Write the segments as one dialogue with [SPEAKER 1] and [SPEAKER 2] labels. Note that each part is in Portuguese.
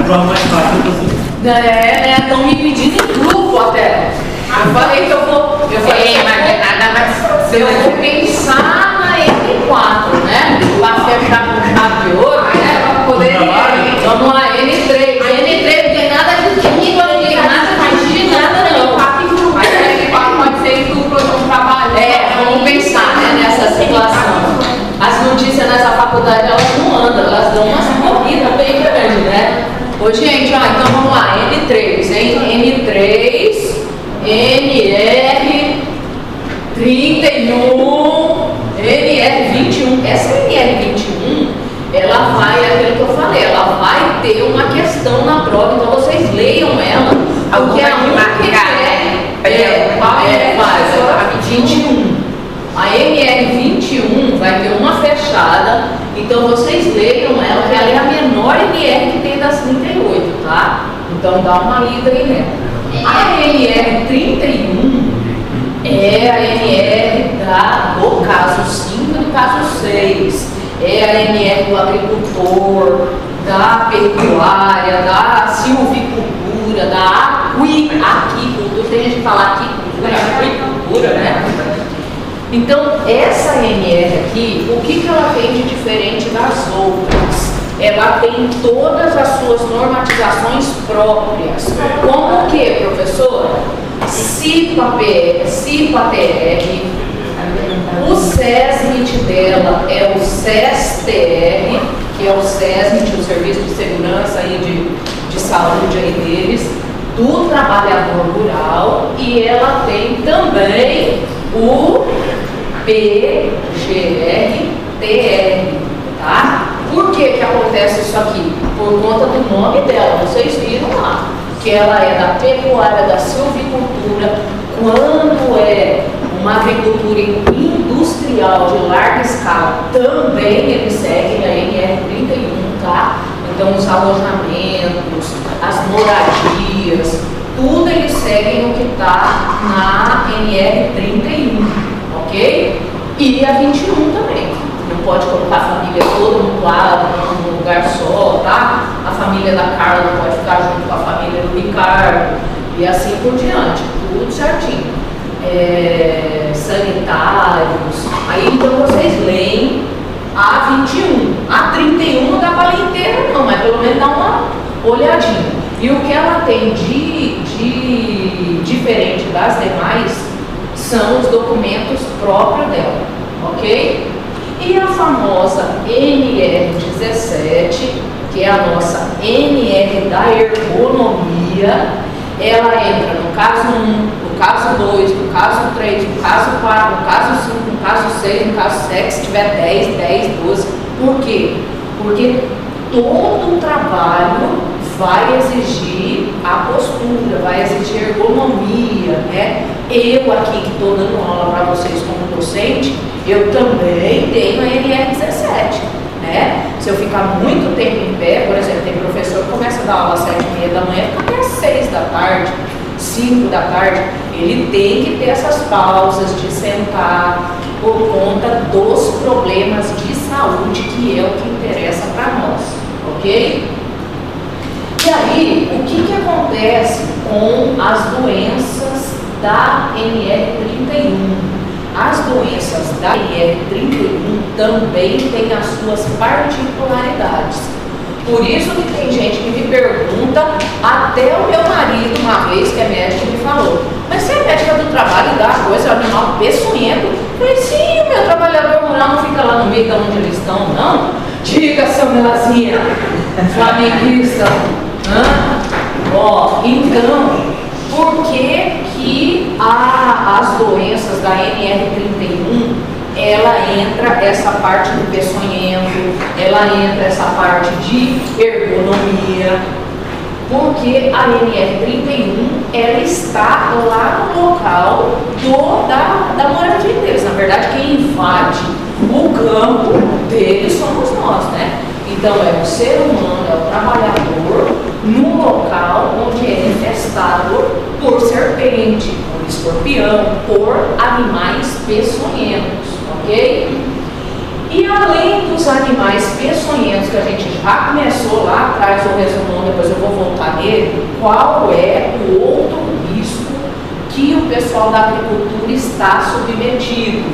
[SPEAKER 1] prova mais fácil.
[SPEAKER 2] Estão me pedindo em grupo até. Eu falei que eu vou. Eu vou pensar na N4, né? Pra fechar com chave de ouro, né? Pra poder. Vamos lá, N3. N3 não tem nada de química, não tem nada não. Mas a N4 pode ser em dupla de um trabalho. Vamos pensar, né, nessa situação. As notícias nessa faculdade, elas não andam, elas dão umas corridas bem grandes, né? Ô, gente, então vamos lá, N3, hein? N3, NR 31, NR 21. Essa NR 21, ela vai, aquilo que eu falei, ela vai ter uma questão na prova, então vocês leiam ela, porque a única a 21. A NR 21 vai ter uma fechada, então vocês leiam ela, que ela é a menor NR que tem das 38, tá? Então dá uma lida aí nela. A NR 31 é a NR do caso 5 e do caso 6. É a NR do agricultor, da pecuária, da silvicultura, da aquicultura. Tem gente que fala aquicultura, né? Então, essa NR aqui, o que ela tem de diferente das outras? Ela tem todas as suas normatizações próprias. Como o que, professora? CIPA-PR, o SESMIT dela é o SESTR, que é o SESMIT, o Serviço de Segurança e de Saúde aí deles, do trabalhador rural, e ela tem também o PGR-TR, tá? Por que acontece isso aqui? Por conta do nome dela, vocês viram lá, que ela é da pecuária, da silvicultura. Quando é uma agricultura industrial de larga escala, também eles seguem a NR31, tá? Então os alojamentos, as moradias, tudo eles seguem o que está na NR31, ok? E a 21 também. Não pode colocar a família toda num lado, num lugar só, tá? A família da Carla não pode ficar junto com a família do Ricardo, e assim por diante, tudo certinho. Sanitários, aí então vocês leem a 21, a 31 não dá para ler inteira não, mas pelo menos dá uma olhadinha. E o que ela tem de diferente das demais são os documentos próprios dela, ok? E a famosa NR17, que é a nossa NR da ergonomia, ela entra no caso 1, no caso 2, no caso 3, no caso 4, no caso 5, no caso 6, no caso 7, se tiver 10, 12. Por quê? Porque todo o trabalho vai exigir a postura, vai exigir ergonomia, né? Eu aqui que estou dando aula para vocês como docente, eu também tenho a NR17, né? Se eu ficar muito tempo em pé, por exemplo, tem professor que começa a dar aula às 7h30 da manhã, fica até às 6 da tarde, 5 da tarde, ele tem que ter essas pausas de sentar por conta dos problemas de saúde, que é o que interessa para nós, ok? E aí, o que acontece com as doenças da NR31? As doenças da NR31 também têm as suas particularidades. Por isso que tem gente que me pergunta, até o meu marido, uma vez que é médico, me falou: mas você é médica do trabalho e dá coisa, animal peçonhento? Eu falei: sim, o meu trabalhador rural não fica lá no meio de onde eles estão, não. Diga, seu Melazinha, flamenguista. Então, por que as doenças da NR31, ela entra essa parte do peçonhento, ela entra essa parte de ergonomia? Porque a NR31, ela está lá no local da moradia deles. Na verdade, quem invade o campo deles somos nós, né? Então, é o ser humano, é o trabalhador, no local onde é infestado por serpente, por escorpião, por animais peçonhentos, ok? E além dos animais peçonhentos que a gente já começou lá atrás, o resumão, depois eu vou voltar nele, qual é o outro risco que o pessoal da agricultura está submetido,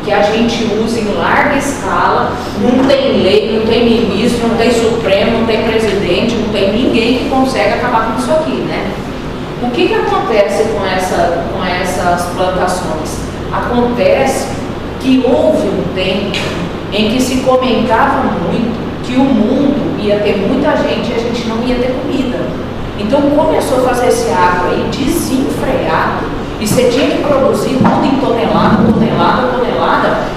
[SPEAKER 2] que a gente usa em larga escala, não tem lei, não tem ministro, não tem Supremo, não tem presidente, não tem ninguém que consegue acabar com isso aqui, né? O que acontece com essas plantações? Acontece que houve um tempo em que se comentava muito que o mundo ia ter muita gente e a gente não ia ter comida. Então começou a fazer esse agro aí desenfreado e você tinha que produzir tudo em tonelada,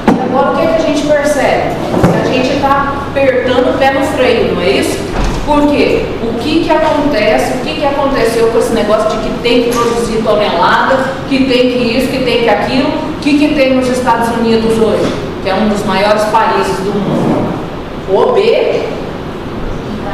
[SPEAKER 2] e agora o que a gente percebe? Que a gente está apertando o pé no freio, não é isso? Por quê? O que acontece, o que aconteceu com esse negócio de que tem que produzir tonelada, que tem que isso, que tem que aquilo? O que tem nos Estados Unidos hoje, que é um dos maiores países do mundo?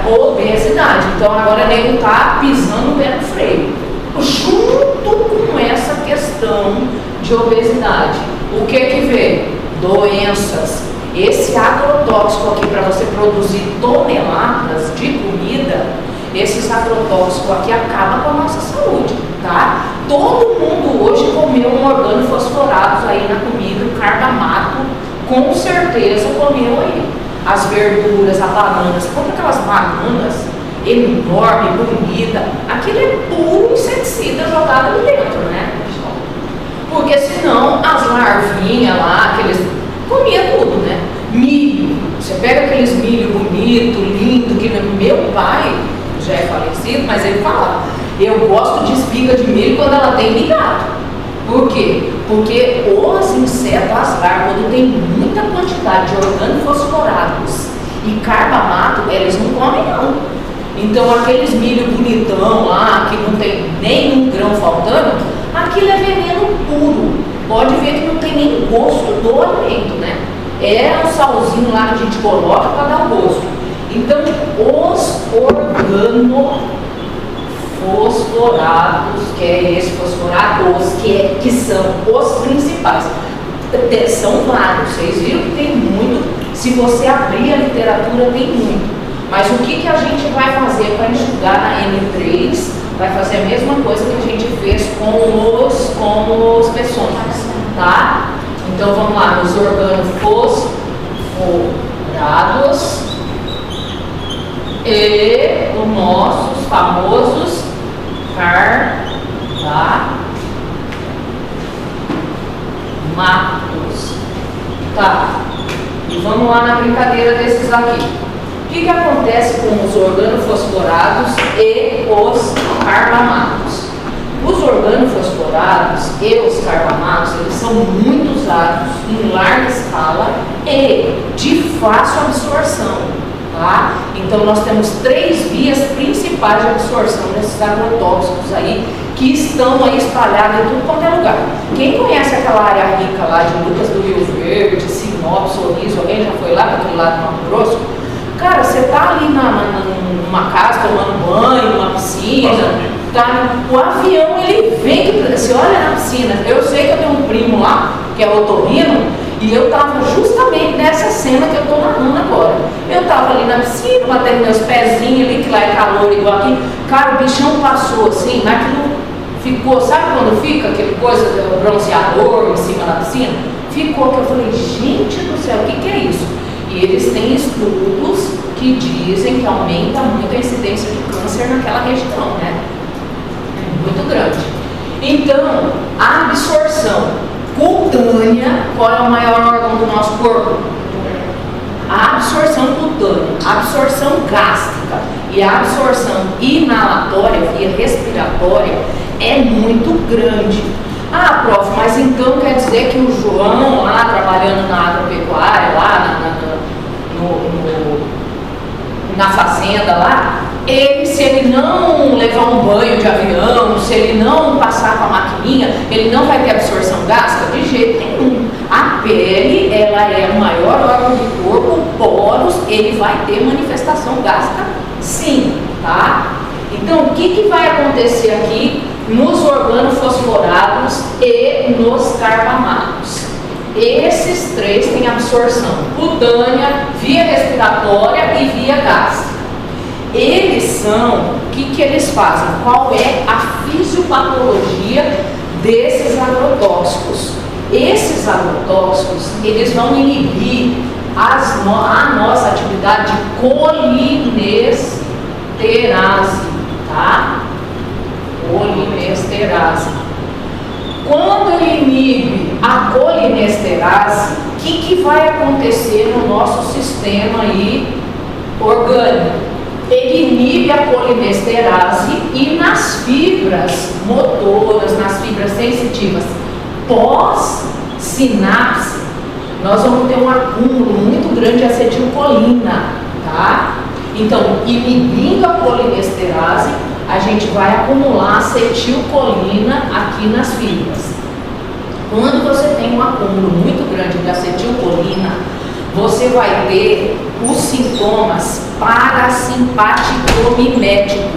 [SPEAKER 2] Obesidade. Então agora o nego está pisando o pé no freio. Junto com essa questão de obesidade, o que vê? Doenças. Esse agrotóxico aqui, para você produzir toneladas de comida, esses agrotóxicos aqui acabam com a nossa saúde, tá? Todo mundo hoje comeu um organofosforados aí na comida, o carbamato, com certeza comeu aí. As verduras, as bananas, compra aquelas bananas enorme, bonita, aquilo é puro inseticida jogado ali dentro, né? Porque senão as larvinhas lá, aqueles comia tudo, né? Milho, você pega aqueles milho bonito, lindo, que meu pai já é falecido, mas ele fala, eu gosto de espiga de milho quando ela tem ligado. Por quê? Porque os insetos, as larvas, quando tem muita quantidade de organofosforados e carbamato, eles não comem não. Então aqueles milho bonitão lá, que não tem nenhum grão faltando, aquilo é veneno puro. Pode ver que não tem nem gosto do alimento, né? É um salzinho lá que a gente coloca para dar o gosto. Então, os organofosforados, que é esse fosforados, que são os principais, são vários. Vocês viram que tem muito. Se você abrir a literatura, tem muito. Mas o que a gente vai fazer para enxugar na N3? Vai fazer a mesma coisa que a gente fez com os peçonhos, tá? Então vamos lá, nos organofosforados e os nossos famosos carbamatos, tá? E vamos lá na brincadeira desses aqui. O que acontece com os organofosforados e os carbamatos? Os organofosforados e os carbamatos, eles são muito usados em larga escala e de fácil absorção, tá? Então nós temos 3 vias principais de absorção desses agrotóxicos aí, que estão aí espalhados em tudo quanto é lugar. Quem conhece aquela área rica lá de Lucas do Rio Verde, Sinop, Sorriso, alguém já foi lá para aquele lado do Mato Grosso? Cara, você tá ali numa casa tomando banho, numa piscina, tá? O avião ele vem, você olha na piscina. Eu sei que eu tenho um primo lá, que é otorrino, e eu tava justamente nessa cena que eu tô narrando agora. Eu tava ali na piscina, batendo meus pezinhos ali, que lá é calor igual aqui. Cara, o bichão passou assim, naquilo ficou, sabe quando fica aquele coisa do bronzeador em cima da piscina? Ficou, que eu falei, gente do céu, o que é isso? E eles têm estudos que dizem que aumenta muito a incidência de câncer naquela região, né? É muito grande. Então, a absorção cutânea, qual é o maior órgão do nosso corpo? A absorção cutânea, a absorção gástrica e a absorção inalatória, via respiratória, é muito grande. Ah, prof, mas então quer dizer que o João lá trabalhando na agropecuária, lá na fazenda lá, se ele não levar um banho de avião, se ele não passar com a maquininha, ele não vai ter absorção gástrica? De jeito nenhum. A pele, ela é o maior órgão do corpo, poros, ele vai ter manifestação gástrica sim, tá? Então, o que vai acontecer aqui nos organofosforados e nos carbamatos? Esses três têm absorção cutânea, via respiratória e via gástrica. Eles são, o que eles fazem? Qual é a fisiopatologia desses agrotóxicos? Esses agrotóxicos, eles vão inibir a nossa atividade de colinesterase, tá? Colinesterase. Quando ele inibe a colinesterase, o que vai acontecer no nosso sistema aí orgânico? Ele inibe a colinesterase e nas fibras motoras, nas fibras sensitivas pós-sinapse, nós vamos ter um acúmulo muito grande de acetilcolina, tá? Então, inibindo a colinesterase, a gente vai acumular acetilcolina aqui nas fibras. Quando você tem um acúmulo muito grande de acetilcolina, você vai ter os sintomas parasimpático-mimético,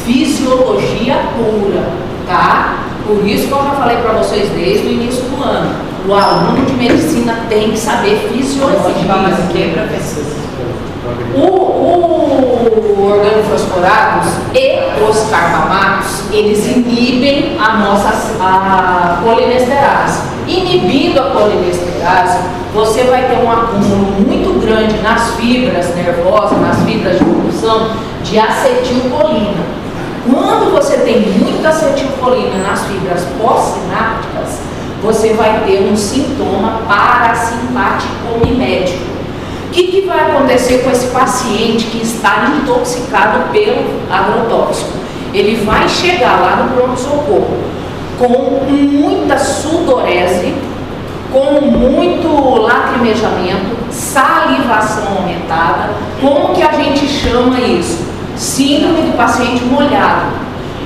[SPEAKER 2] fisiologia pura, tá? Por isso que eu já falei para vocês desde o início do ano, o aluno de medicina tem que saber fisiologia.
[SPEAKER 1] Mas o que, professor?
[SPEAKER 2] O organofosforados e os carbamatos, eles inibem a colinesterase. Inibindo a colinesterase, você vai ter um acúmulo muito grande nas fibras nervosas, nas fibras de condução, de acetilcolina. Quando você tem muita acetilcolina nas fibras pós-sinápticas, você vai ter um sintoma parasimpático-mimético. O que vai acontecer com esse paciente que está intoxicado pelo agrotóxico? Ele vai chegar lá no pronto-socorro com muita sudorese, com muito lacrimejamento, salivação aumentada. Como que a gente chama isso? Síndrome do paciente molhado.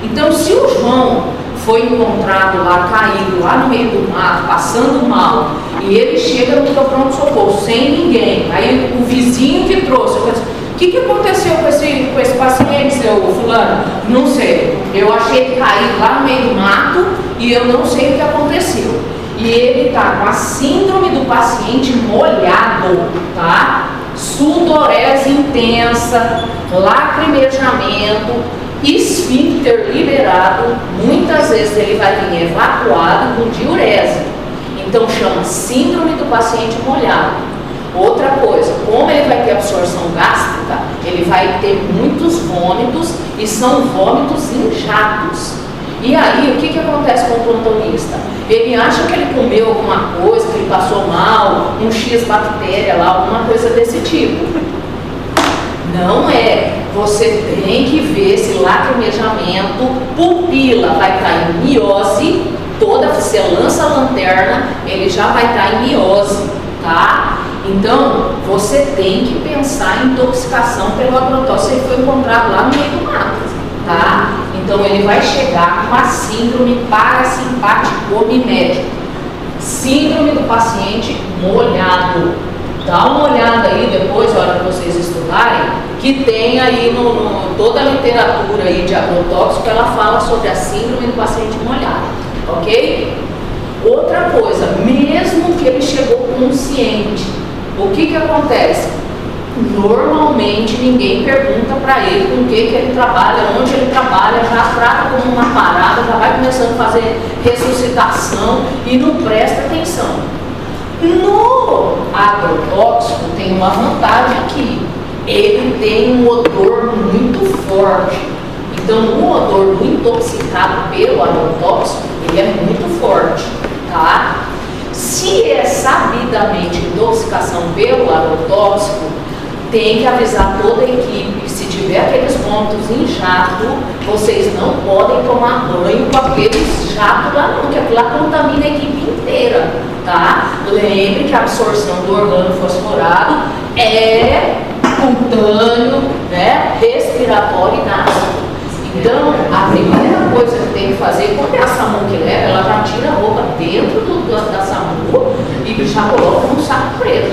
[SPEAKER 2] Então, se o João foi encontrado lá, caído, lá no meio do mato, passando mal, e ele chega no pronto-socorro sem ninguém, aí o vizinho que trouxe, o que aconteceu com esse paciente, seu fulano? Não sei, eu achei ele caído lá no meio do mato e eu não sei o que aconteceu. E ele está com a síndrome do paciente molhado, tá? Sudorese intensa, lacrimejamento, esfíncter liberado, muitas vezes ele vai vir evacuado com diurese. Então chama síndrome do paciente molhado. Outra coisa, como ele vai ter absorção gástrica, ele vai ter muitos vômitos e são vômitos em jatos. E aí, o que acontece com o plantonista? Ele acha que ele comeu alguma coisa, que ele passou mal, um X bactéria lá, alguma coisa desse tipo. Não é. Você tem que ver esse lacrimejamento, pupila vai estar em miose, toda você lança a lanterna, ele já vai estar em miose, tá? Então, você tem que pensar em intoxicação pelo agrotóxico. Ele foi encontrado lá no meio do mato, tá? Então, ele vai chegar com a síndrome parasimpático-mimético, síndrome do paciente molhado. Dá uma olhada aí depois, a hora que vocês estudarem, que tem aí toda a literatura aí de agrotóxico, ela fala sobre a síndrome do paciente molhado, ok? Outra coisa, mesmo que ele chegou consciente, o que acontece? Normalmente ninguém pergunta para ele com o que ele trabalha, onde ele trabalha, já trata como uma parada, já vai começando a fazer ressuscitação e não presta atenção. No agrotóxico tem uma vantagem aqui, ele tem um odor muito forte. Então o odor do intoxicado pelo agrotóxico, ele é muito forte, tá? Se é sabidamente intoxicação pelo agrotóxico, tem que avisar toda a equipe. Se tiver aqueles pontos em jato, vocês não podem tomar banho com aqueles jatos lá não, porque aquilo lá contamina a equipe inteira, tá? Lembre que a absorção do organofosforado é cutâneo, né, respiratório e gástrico. Então, a primeira coisa que tem que fazer, quando é a SAMU que leva, ela já tira a roupa dentro da SAMU e já coloca num saco preto.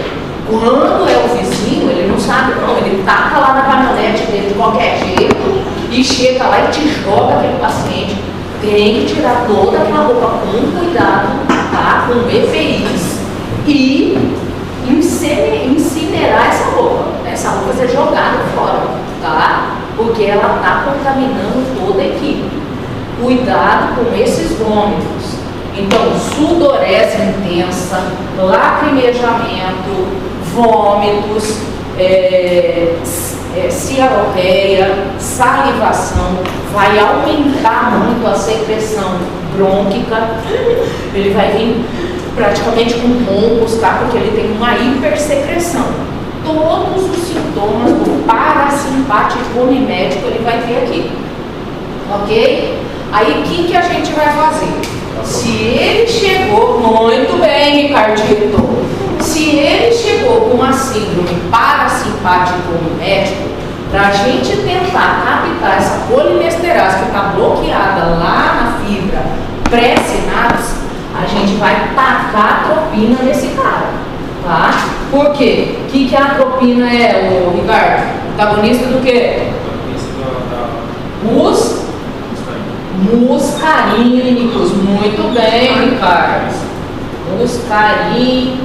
[SPEAKER 2] Quando é o vizinho, ele não sabe não, ele taca lá na caminhonete dele de qualquer jeito e chega lá e te joga aquele paciente. Tem que tirar toda aquela roupa com cuidado, tá? Com EPIs. e incinerar essa roupa. Essa roupa vai ser jogada fora, tá? Porque ela está contaminando toda a equipe. Cuidado com esses vômitos. Então, sudorese intensa, lacrimejamento, vômitos, cialorreia, salivação, vai aumentar muito a secreção brônquica, ele vai vir praticamente com roncos, tá? Porque ele tem uma hipersecreção. Todos os sintomas do parasimpático mimético ele vai ter aqui, ok? Aí o que a gente vai fazer? Se ele chegou, muito bem, Ricardito, se ele chegou com uma síndrome parasimpático mimético, para a gente tentar captar essa polinesterase que está bloqueada lá na fibra pré-sinapse, a gente vai tacar atropina nesse cara, tá? Por quê? O que a atropina é, Ricardo? Protagonista do quê? Muscarínicos, muito bem, Ricardo. Muscarínico,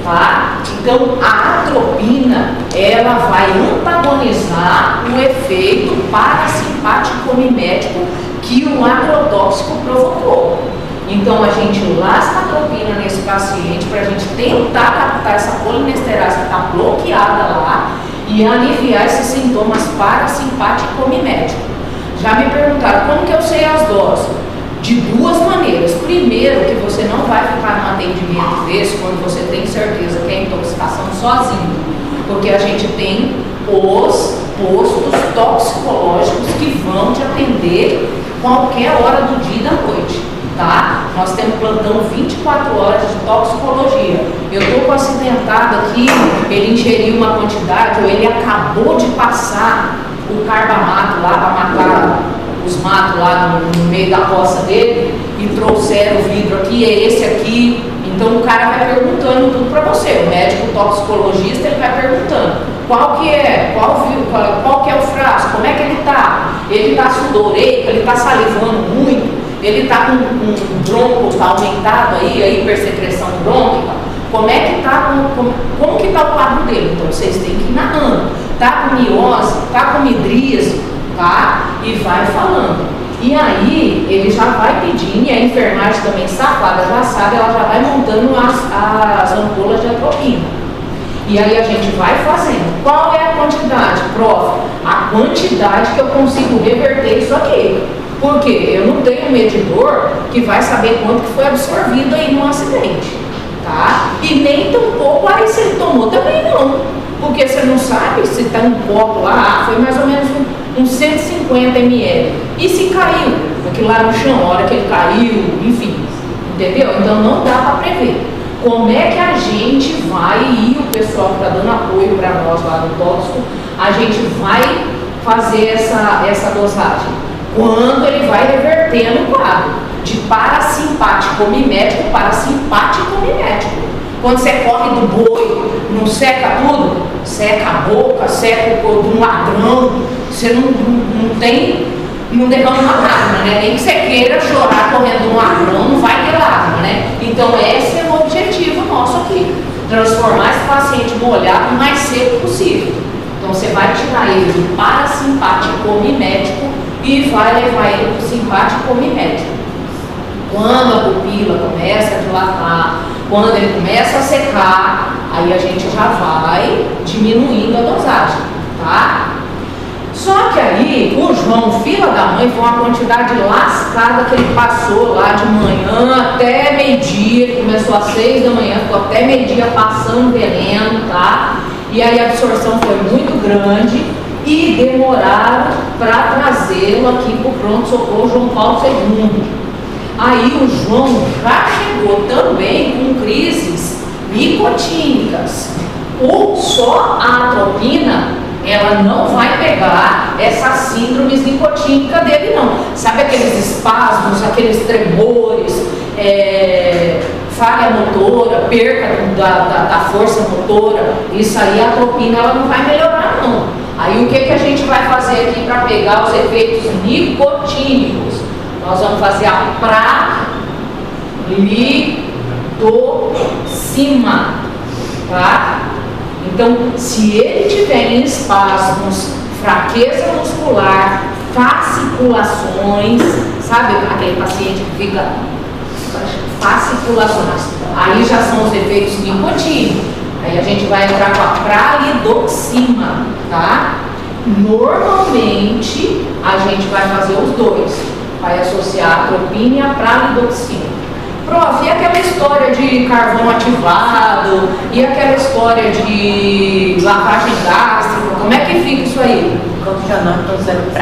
[SPEAKER 2] tá? Então a atropina, ela vai antagonizar o efeito parasimpático mimético que o agrotóxico provocou. Então a gente lasca a atropina nesse paciente para a gente tentar captar essa polinesterase que está bloqueada lá e aliviar esses sintomas parasimpático mimético. Já me perguntaram como que eu sei as doses? De duas maneiras. Primeiro, que você não vai ficar num atendimento desse quando você tem certeza que é intoxicação sozinho, porque a gente tem os postos toxicológicos que vão te atender qualquer hora do dia e da noite, tá? Nós temos plantão 24 horas de toxicologia. Eu estou com o acidentado aqui, ele ingeriu uma quantidade, ou ele acabou de passar o carbamato lá para matar os matos lá no meio da roça dele e trouxeram o vidro aqui, é esse aqui. Então o cara vai perguntando tudo para você, o médico toxicologista, ele vai perguntando qual que é, qual que é o frasco, como é que ele tá sudoreico, ele tá salivando muito, ele tá com um bronco tá aumentado aí, a hipersecreção brônquica, como é que tá, como que tá o quadro dele? Então vocês têm que ir narrando, tá com miose, tá com midríase, tá? E vai falando. E aí, ele já vai pedindo, e a enfermagem também safada já sabe, ela já vai montando as ampolas de atropina. E aí a gente vai fazendo. Qual é a quantidade, prof? A quantidade que eu consigo reverter isso aqui. Porque eu não tenho um medidor que vai saber quanto que foi absorvido aí no acidente, tá? E nem tampouco aí se ele tomou também não. Porque você não sabe se está um copo lá, foi mais ou menos uns 150 ml. E se caiu aquilo lá no chão, a hora que ele caiu, enfim, entendeu? Então não dá para prever. Como é que a gente vai, e o pessoal que está dando apoio para nós lá no tóxico, a gente vai fazer essa dosagem? Quando ele vai revertendo o quadro de parasimpático mimético para simpático mimético. Quando você corre do boi, não seca tudo, seca a boca, seca o corpo de um ladrão, você não derrama uma lágrima, né? Nem que você queira chorar correndo de um ladrão, não vai ter lágrima, né? Então esse é o objetivo nosso aqui, transformar esse paciente molhado o mais seco possível. Então você vai tirar ele do parasimpático mimético e vai levar ele para o simpático mimético. Quando a pupila começa a dilatar, quando ele começa a secar, aí a gente já vai diminuindo a dosagem, tá? Só que aí, o João, filha da mãe, foi uma quantidade lascada que ele passou lá de manhã até meio-dia, ele começou às 6 da manhã, ficou até meio-dia passando veneno, tá? E aí a absorção foi muito grande e demoraram para trazê-lo aqui para o pronto-socorro João Paulo II. Aí o João já chegou também com crises nicotínicas. Ou só a atropina, ela não vai pegar essas síndromes nicotínicas dele não. Sabe aqueles espasmos, aqueles tremores, falha motora, perca da força motora, isso aí a atropina ela não vai melhorar não. Aí o que a gente vai fazer aqui para pegar os efeitos nicotínicos? Nós vamos fazer a Pralicdoxima, tá? Então, se ele tiver em espasmos, fraqueza muscular, fasciculações, sabe aquele paciente que fica fasciculações, aí já são os efeitos nicotínicos. Aí a gente vai entrar com a pralidoxima, tá? Normalmente a gente vai fazer os dois, vai associar a atropina e a pralidoxima. Prof, e aquela história de carvão ativado, e aquela história de lavagem gástrica, como é que fica isso aí?
[SPEAKER 1] Como que é o nome? Estou usando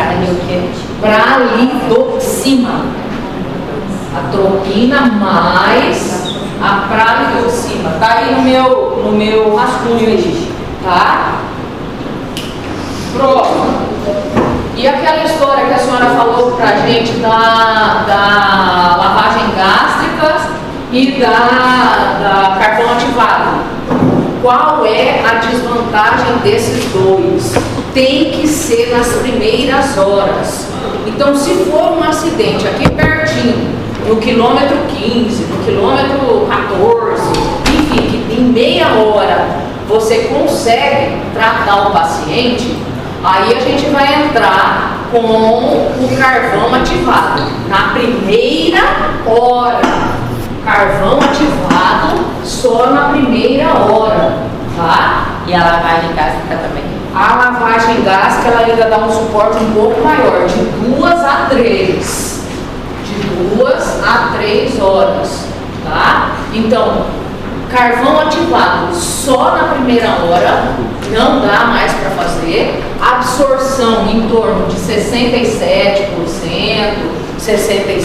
[SPEAKER 2] pralidoxima. Atropina mais a pralidoxima. Tá aí no meu rascunho aí, tá? Próximo. E aquela história que a senhora falou pra gente da lavagem gástrica e da carvão ativado. Qual é a desvantagem desses dois? Tem que ser nas primeiras horas. Então, se for um acidente aqui pertinho, no quilômetro 15, no quilômetro 14, enfim, que em meia hora você consegue tratar o paciente, aí a gente vai entrar com o carvão ativado. Na primeira hora, carvão ativado só na primeira hora, tá?
[SPEAKER 1] E a lavagem gástrica também?
[SPEAKER 2] A lavagem gástrica, ela ainda dá um suporte um pouco maior, de 2 a 3. De 2 a 3 horas, tá? Então, carvão ativado só na primeira hora, não dá mais para fazer. Absorção em torno de 67%, 66%,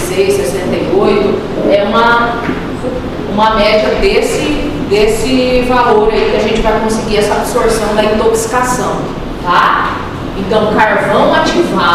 [SPEAKER 2] 68%, é uma média desse valor aí que a gente vai conseguir essa absorção da intoxicação, tá? Então, carvão ativado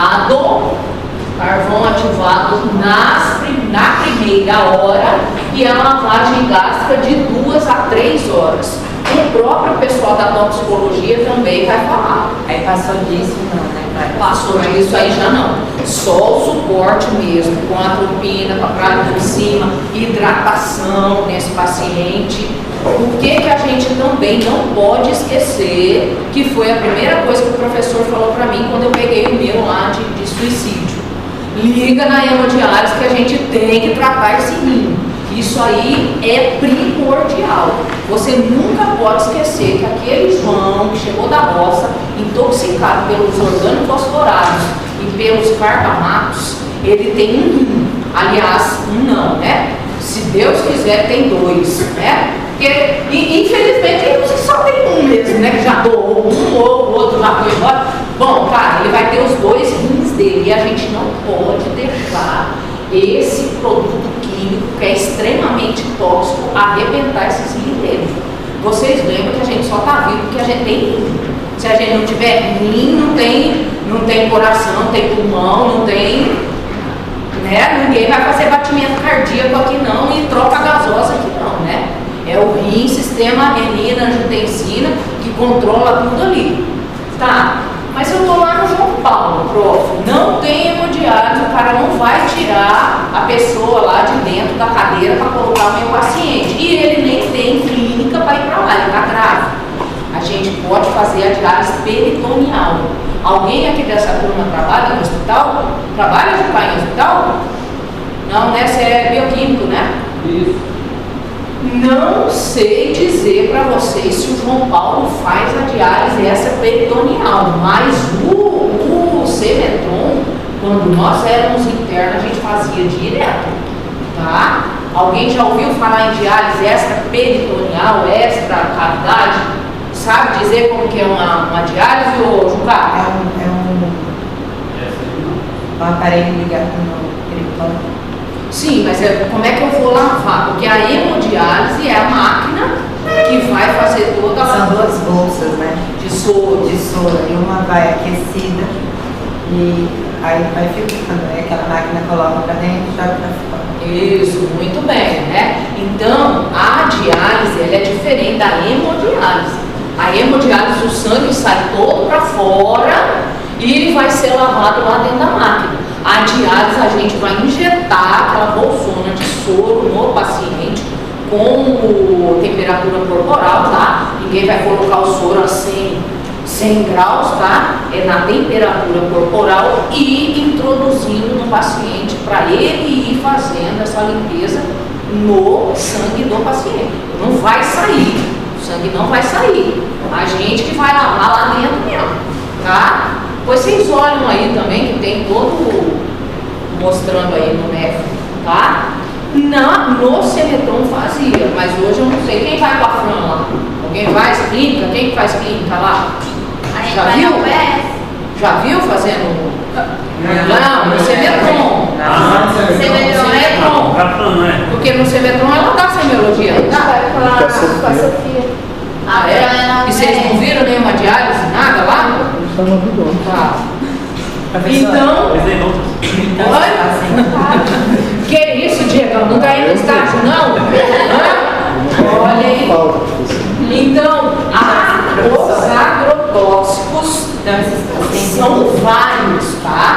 [SPEAKER 2] na primeira hora e a lavagem gástrica de 2 a 3 horas. O próprio pessoal da toxicologia também vai falar.
[SPEAKER 1] Aí passou disso, não, né?
[SPEAKER 2] Passou disso, aí já não. Só o suporte mesmo, com a atropina, com a pralidoxima, hidratação nesse paciente. O que a gente também não pode esquecer, que foi a primeira coisa que o professor falou para mim quando eu peguei o meu lá de suicídio. Liga na hemodiálise que a gente tem que tratar esse rim. Isso aí é primordial. Você nunca pode esquecer que aquele João que chegou da roça, intoxicado pelos organofosforados e pelos carbamatos, ele tem um rim. Aliás, um não, né? Se Deus quiser, tem 2, né? Porque, infelizmente, tem uns que só tem um mesmo, né? Que já doou um ou o outro já foi embora. Bom, cara, ele vai ter os 2 rins dele e a gente não pode deixar esse produto químico, que é extremamente tóxico, arrebentar esses rins dele. Vocês lembram que a gente só está vivo porque a gente tem rim. Se a gente não tiver rim, não tem coração, não tem pulmão, não tem... né? Ninguém vai fazer batimento cardíaco aqui não e troca gasosa aqui não, né? É o rim, sistema renina, angiotensina, que controla tudo ali. Tá, mas eu tô lá no João Paulo, prof, não tem hemodiálise, o cara não vai tirar a pessoa lá de dentro da cadeira para colocar o meu paciente. E ele nem tem clínica para ir para lá, ele tá grave. A gente pode fazer a diálise peritoneal. Alguém aqui dessa turma trabalha no hospital? Trabalha de pai em hospital? Não, né? Você é bioquímico, né?
[SPEAKER 3] Isso.
[SPEAKER 2] Não sei dizer para vocês se o João Paulo faz a diálise essa peritoneal, mas o Semetron, quando nós éramos internos, a gente fazia direto, tá? Alguém já ouviu falar em diálise extra peritoneal, extra cavidade? Sabe dizer como que é uma diálise, ô Jucá?
[SPEAKER 1] É um aparelho ligado no peritoneal.
[SPEAKER 2] Sim, mas como é que eu vou lavar? Porque a hemodiálise é a máquina que vai fazer toda a...
[SPEAKER 1] São 2 bolsas, né?
[SPEAKER 2] De soro.
[SPEAKER 1] De soro. E uma vai aquecida e aí vai filtrando. Aí aquela máquina coloca para dentro e joga para fora.
[SPEAKER 2] Isso, muito bem, né? Então, a diálise, ela é diferente da hemodiálise. A hemodiálise, o sangue sai todo para fora e ele vai ser lavado lá dentro da máquina. A diálise, a gente vai injetar aquela bolsona de soro no paciente com temperatura corporal, tá? Ninguém vai colocar o soro assim 100 graus, tá? É na temperatura corporal e introduzindo no paciente para ele ir fazendo essa limpeza no sangue do paciente. Não vai sair, o sangue não vai sair. A gente que vai lavar lá dentro mesmo, tá? Pois vocês olham aí também que tem todo mostrando aí no NEF, tá? No Semetron fazia, mas hoje eu não sei. Quem vai com a Fran lá? Alguém faz clínica? Quem faz clínica lá? Já viu? Já viu fazendo? Não, no Semetron. Semetron. Porque no Semetron ela dá semiologia.
[SPEAKER 3] Com a Sofia.
[SPEAKER 2] Ah, é? E vocês não viram nenhuma diálise, nada lá? Tá. Então, oi? Que isso, Diego? Não caiu no estágio, não? Olha aí. Então, os agrotóxicos são vários, tá?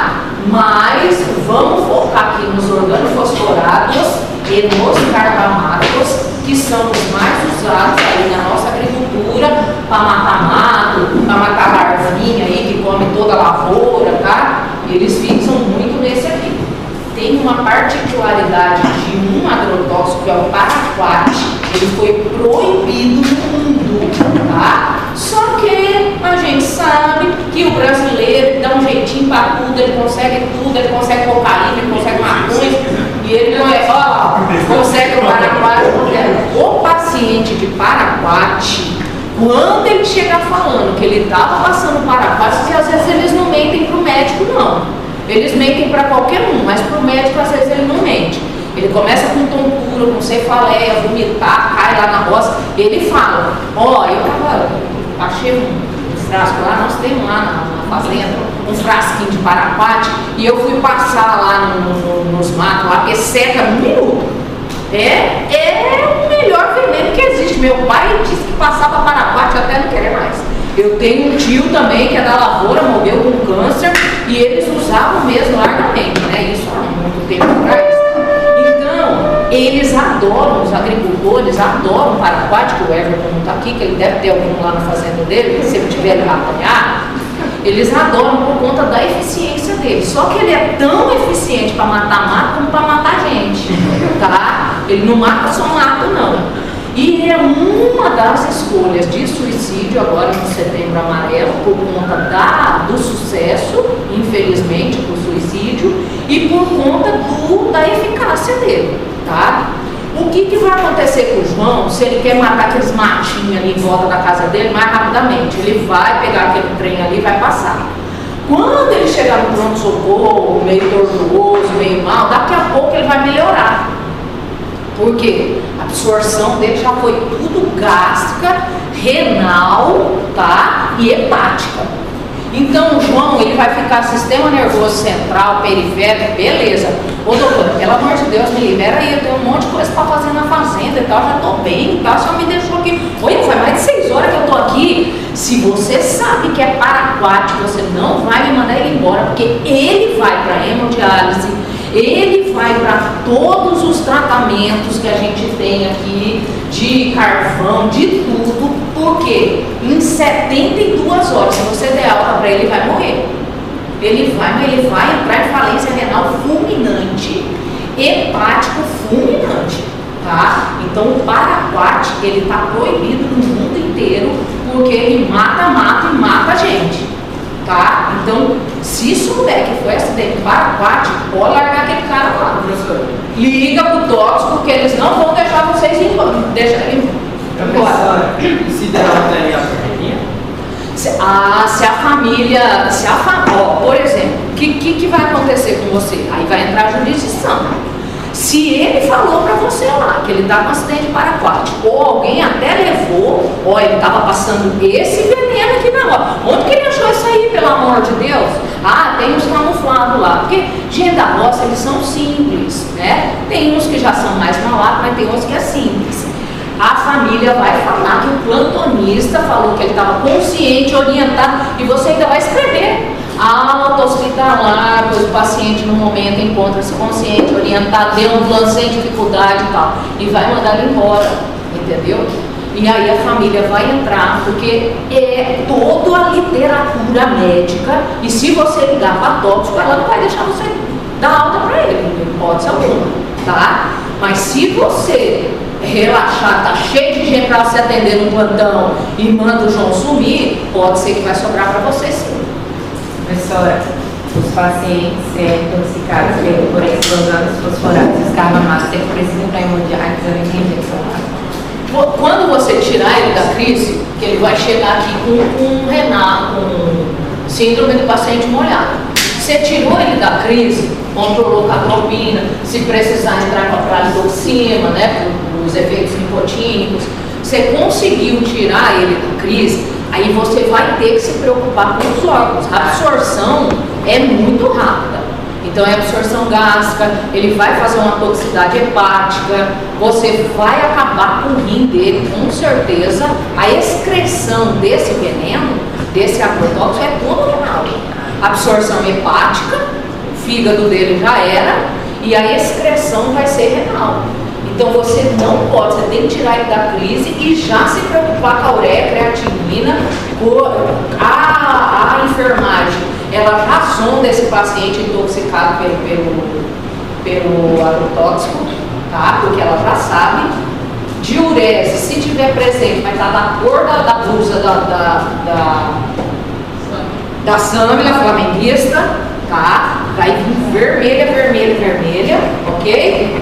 [SPEAKER 2] Mas vamos focar aqui nos organofosforados e nos carbamatos, que são os mais usados aí na nossa agricultura para matar mato, para matar larvinha aí que come toda a lavoura, tá? Eles fixam muito nesse aqui. Tem uma particularidade de um agrotóxico que é o paraquat, ele foi proibido no mundo, tá? Só que a gente sabe que o brasileiro dá um jeitinho para tudo, ele consegue cocaína, ele consegue maconha, e ele não é só, consegue o paraquat. O paciente de paraquat, quando ele chega falando que ele estava passando paraquat, que às vezes eles não mentem para o médico, não. Eles mentem para qualquer um, mas para o médico às vezes ele não mente. Ele começa com tontura, com cefaleia, vomitar, cai lá na roça. Ele fala, eu achei um frasco lá, nós temos lá na fazenda, um frasquinho de paraquat, e eu fui passar lá nos matos, lá, que seca no minuto. É o melhor veneno que existe. Meu pai disse que passava paraquat até não querer mais. Eu tenho um tio também que é da lavoura, morreu com câncer, e eles usavam mesmo largamente, né? Isso há muito tempo atrás. Então, eles adoram, os agricultores adoram paraquat, que o Everton não está aqui, que ele deve ter algum lá na fazenda dele, se ele tiver ele vai apanhar. Eles adoram por conta da eficiência dele. Só que ele é tão eficiente para matar mato como para matar gente, tá? Ele não mata só mato, não. E é uma das escolhas de suicídio agora no Setembro Amarelo, por conta do sucesso, infelizmente, do suicídio, e por conta da eficácia dele, tá? O que vai acontecer com o João se ele quer matar aqueles matinhos ali em volta da casa dele mais rapidamente? Ele vai pegar aquele trem ali e vai passar. Quando ele chegar no pronto-socorro, meio tortuoso, meio mal, daqui a pouco ele vai melhorar. Por quê? A absorção dele já foi tudo gástrica, renal, tá? E hepática. Então o João, ele vai ficar sistema nervoso central, periférico, beleza. Ô doutor, pelo amor de Deus, me libera aí, eu tenho um monte de coisa pra fazer na fazenda e tal, já tô bem e tal, só me deixou aqui. Olha, faz mais de 6 horas que eu tô aqui. Se você sabe que é paraquat, você não vai me mandar ele embora, porque ele vai pra hemodiálise, ele vai para todos os tratamentos que a gente tem aqui, de carvão, de tudo, porque em 72 horas, se você der alta para ele, vai morrer. Ele vai entrar em falência renal fulminante, hepático fulminante, tá? Então o paraquat, ele está proibido no mundo inteiro, porque ele mata e mata a gente, tá? Então, se souber que foi acidente paraquat, pode largar aquele cara lá. Liga pro tóxico, que eles não vão deixar vocês ir embora. Deixa ele embora.
[SPEAKER 4] E se der uma telinha
[SPEAKER 2] por exemplo, o que vai acontecer com você? Aí vai entrar a jurisdição. Se ele falou para você lá que ele está com acidente paraquat, ou alguém até levou, ele estava passando esse veneno aqui na rua. Onde que ele achou isso aí, pelo amor de Deus? Tem uns camuflados lá. Porque gente da roça, eles são simples, né? Tem uns que já são mais malados, mas tem uns que é simples. A família vai falar que o plantonista falou que ele estava consciente, orientado, e você ainda vai escrever. Alta hospitalização chegar lá, pois o paciente no momento encontra-se consciente, orientado, deu um plano sem dificuldade e tal, e vai mandar ele embora, entendeu? E aí a família vai entrar, porque é toda a literatura médica, e se você ligar para a tóxico, ela não vai deixar você dar alta para ele, não pode ser alguma, tá? Mas se você relaxar, tá cheio de gente para você atender no plantão e manda o João sumir, pode ser que vai sobrar para você sim.
[SPEAKER 1] Professora, os pacientes intoxicados por explosões fosforados, escarlamatos, eles precisam para hemodiálise, eu não entendi essa parte.
[SPEAKER 2] Quando você tirar ele da crise, que ele vai chegar aqui com renal, com síndrome do paciente molhado. Você tirou ele da crise, controlou com a atropina, se precisar entrar com a pralidoxima, né, os efeitos nicotínicos, você conseguiu tirar ele da crise, aí você vai ter que se preocupar com os órgãos. A absorção é muito rápida. Então é absorção gástrica, ele vai fazer uma toxicidade hepática, você vai acabar com o rim dele, com certeza. A excreção desse veneno, desse agrotóxico, é tudo renal. Absorção hepática, o fígado dele já era, e a excreção vai ser renal. Então você não pode, você tem que tirar ele da crise e já se preocupar com a ureia, creatinina, a enfermagem. Ela já sonda esse paciente intoxicado pelo agrotóxico, tá? Porque ela já sabe. Diurese, se tiver presente, vai estar da cor da blusa da Sâmila flamenguista, tá? Vai vir vermelha, ok?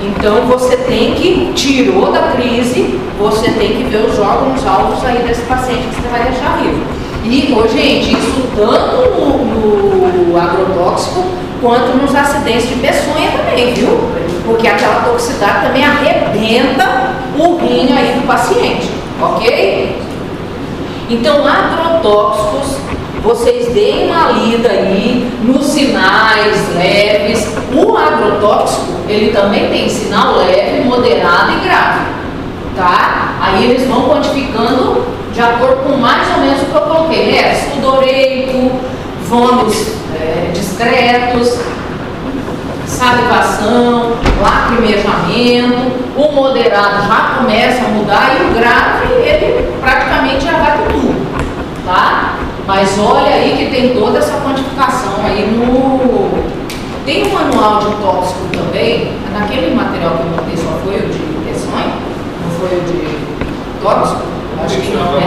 [SPEAKER 2] Então você tem que, tirou da crise, você tem que ver os órgãos alvos aí desse paciente que você vai deixar vivo. E, gente, isso tanto no agrotóxico quanto nos acidentes de peçonha também, viu? Porque aquela toxicidade também arrebenta o rim aí do paciente, ok? Então, agrotóxicos, vocês deem uma lida aí nos sinais leves. O agrotóxico, ele também tem sinal leve, moderado e grave, tá? Aí eles vão quantificando de acordo com mais ou menos o que eu coloquei, né? Sudoreico, vômitos discretos, salivação, lacrimejamento. O moderado já começa a mudar e o grave, ele praticamente já vai com tudo, tá? Mas olha aí que tem toda essa quantificação aí no... Tem um manual de tóxico também, naquele material que eu montei só foi o de peçonha, não foi o de tóxico? Acho que não, né?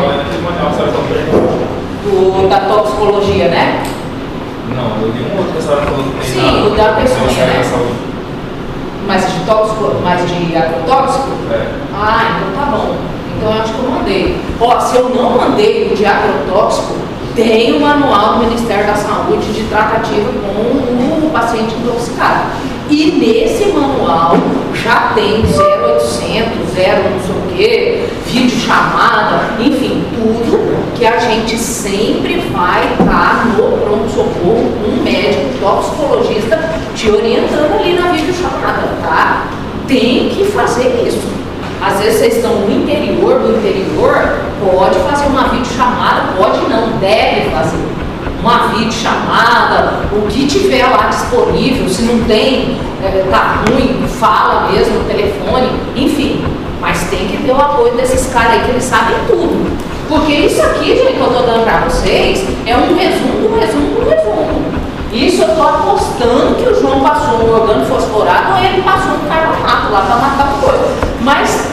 [SPEAKER 2] O da toxicologia, né?
[SPEAKER 3] Não, eu li um outro que a senhora falou que tem.
[SPEAKER 2] Sim, o da peçonha, né? Mas de tóxico, mas de agrotóxico?
[SPEAKER 3] É.
[SPEAKER 2] Ah, então tá bom. Então eu acho que eu mandei. Ó, se eu não mandei o de agrotóxico, tem o manual do Ministério da Saúde de tratativa com o paciente intoxicado. E nesse manual já tem 0800, 0 não sei o que, vídeo chamada, enfim, tudo que a gente sempre vai estar no pronto-socorro com um médico toxicologista te orientando ali na videochamada, tá? Tem que fazer isso. Às vezes vocês estão no interior do interior, pode fazer uma videochamada, pode não, deve fazer uma videochamada, o que tiver lá disponível, se não tem, tá ruim, fala mesmo no telefone, enfim, mas tem que ter o apoio desses caras aí que eles sabem tudo. Porque isso aqui, gente, que eu tô dando pra vocês, é um resumo do resumo do resumo. Isso eu tô apostando que o João passou no organofosforado ou ele passou no carbonato lá pra matar uma coisa. Mas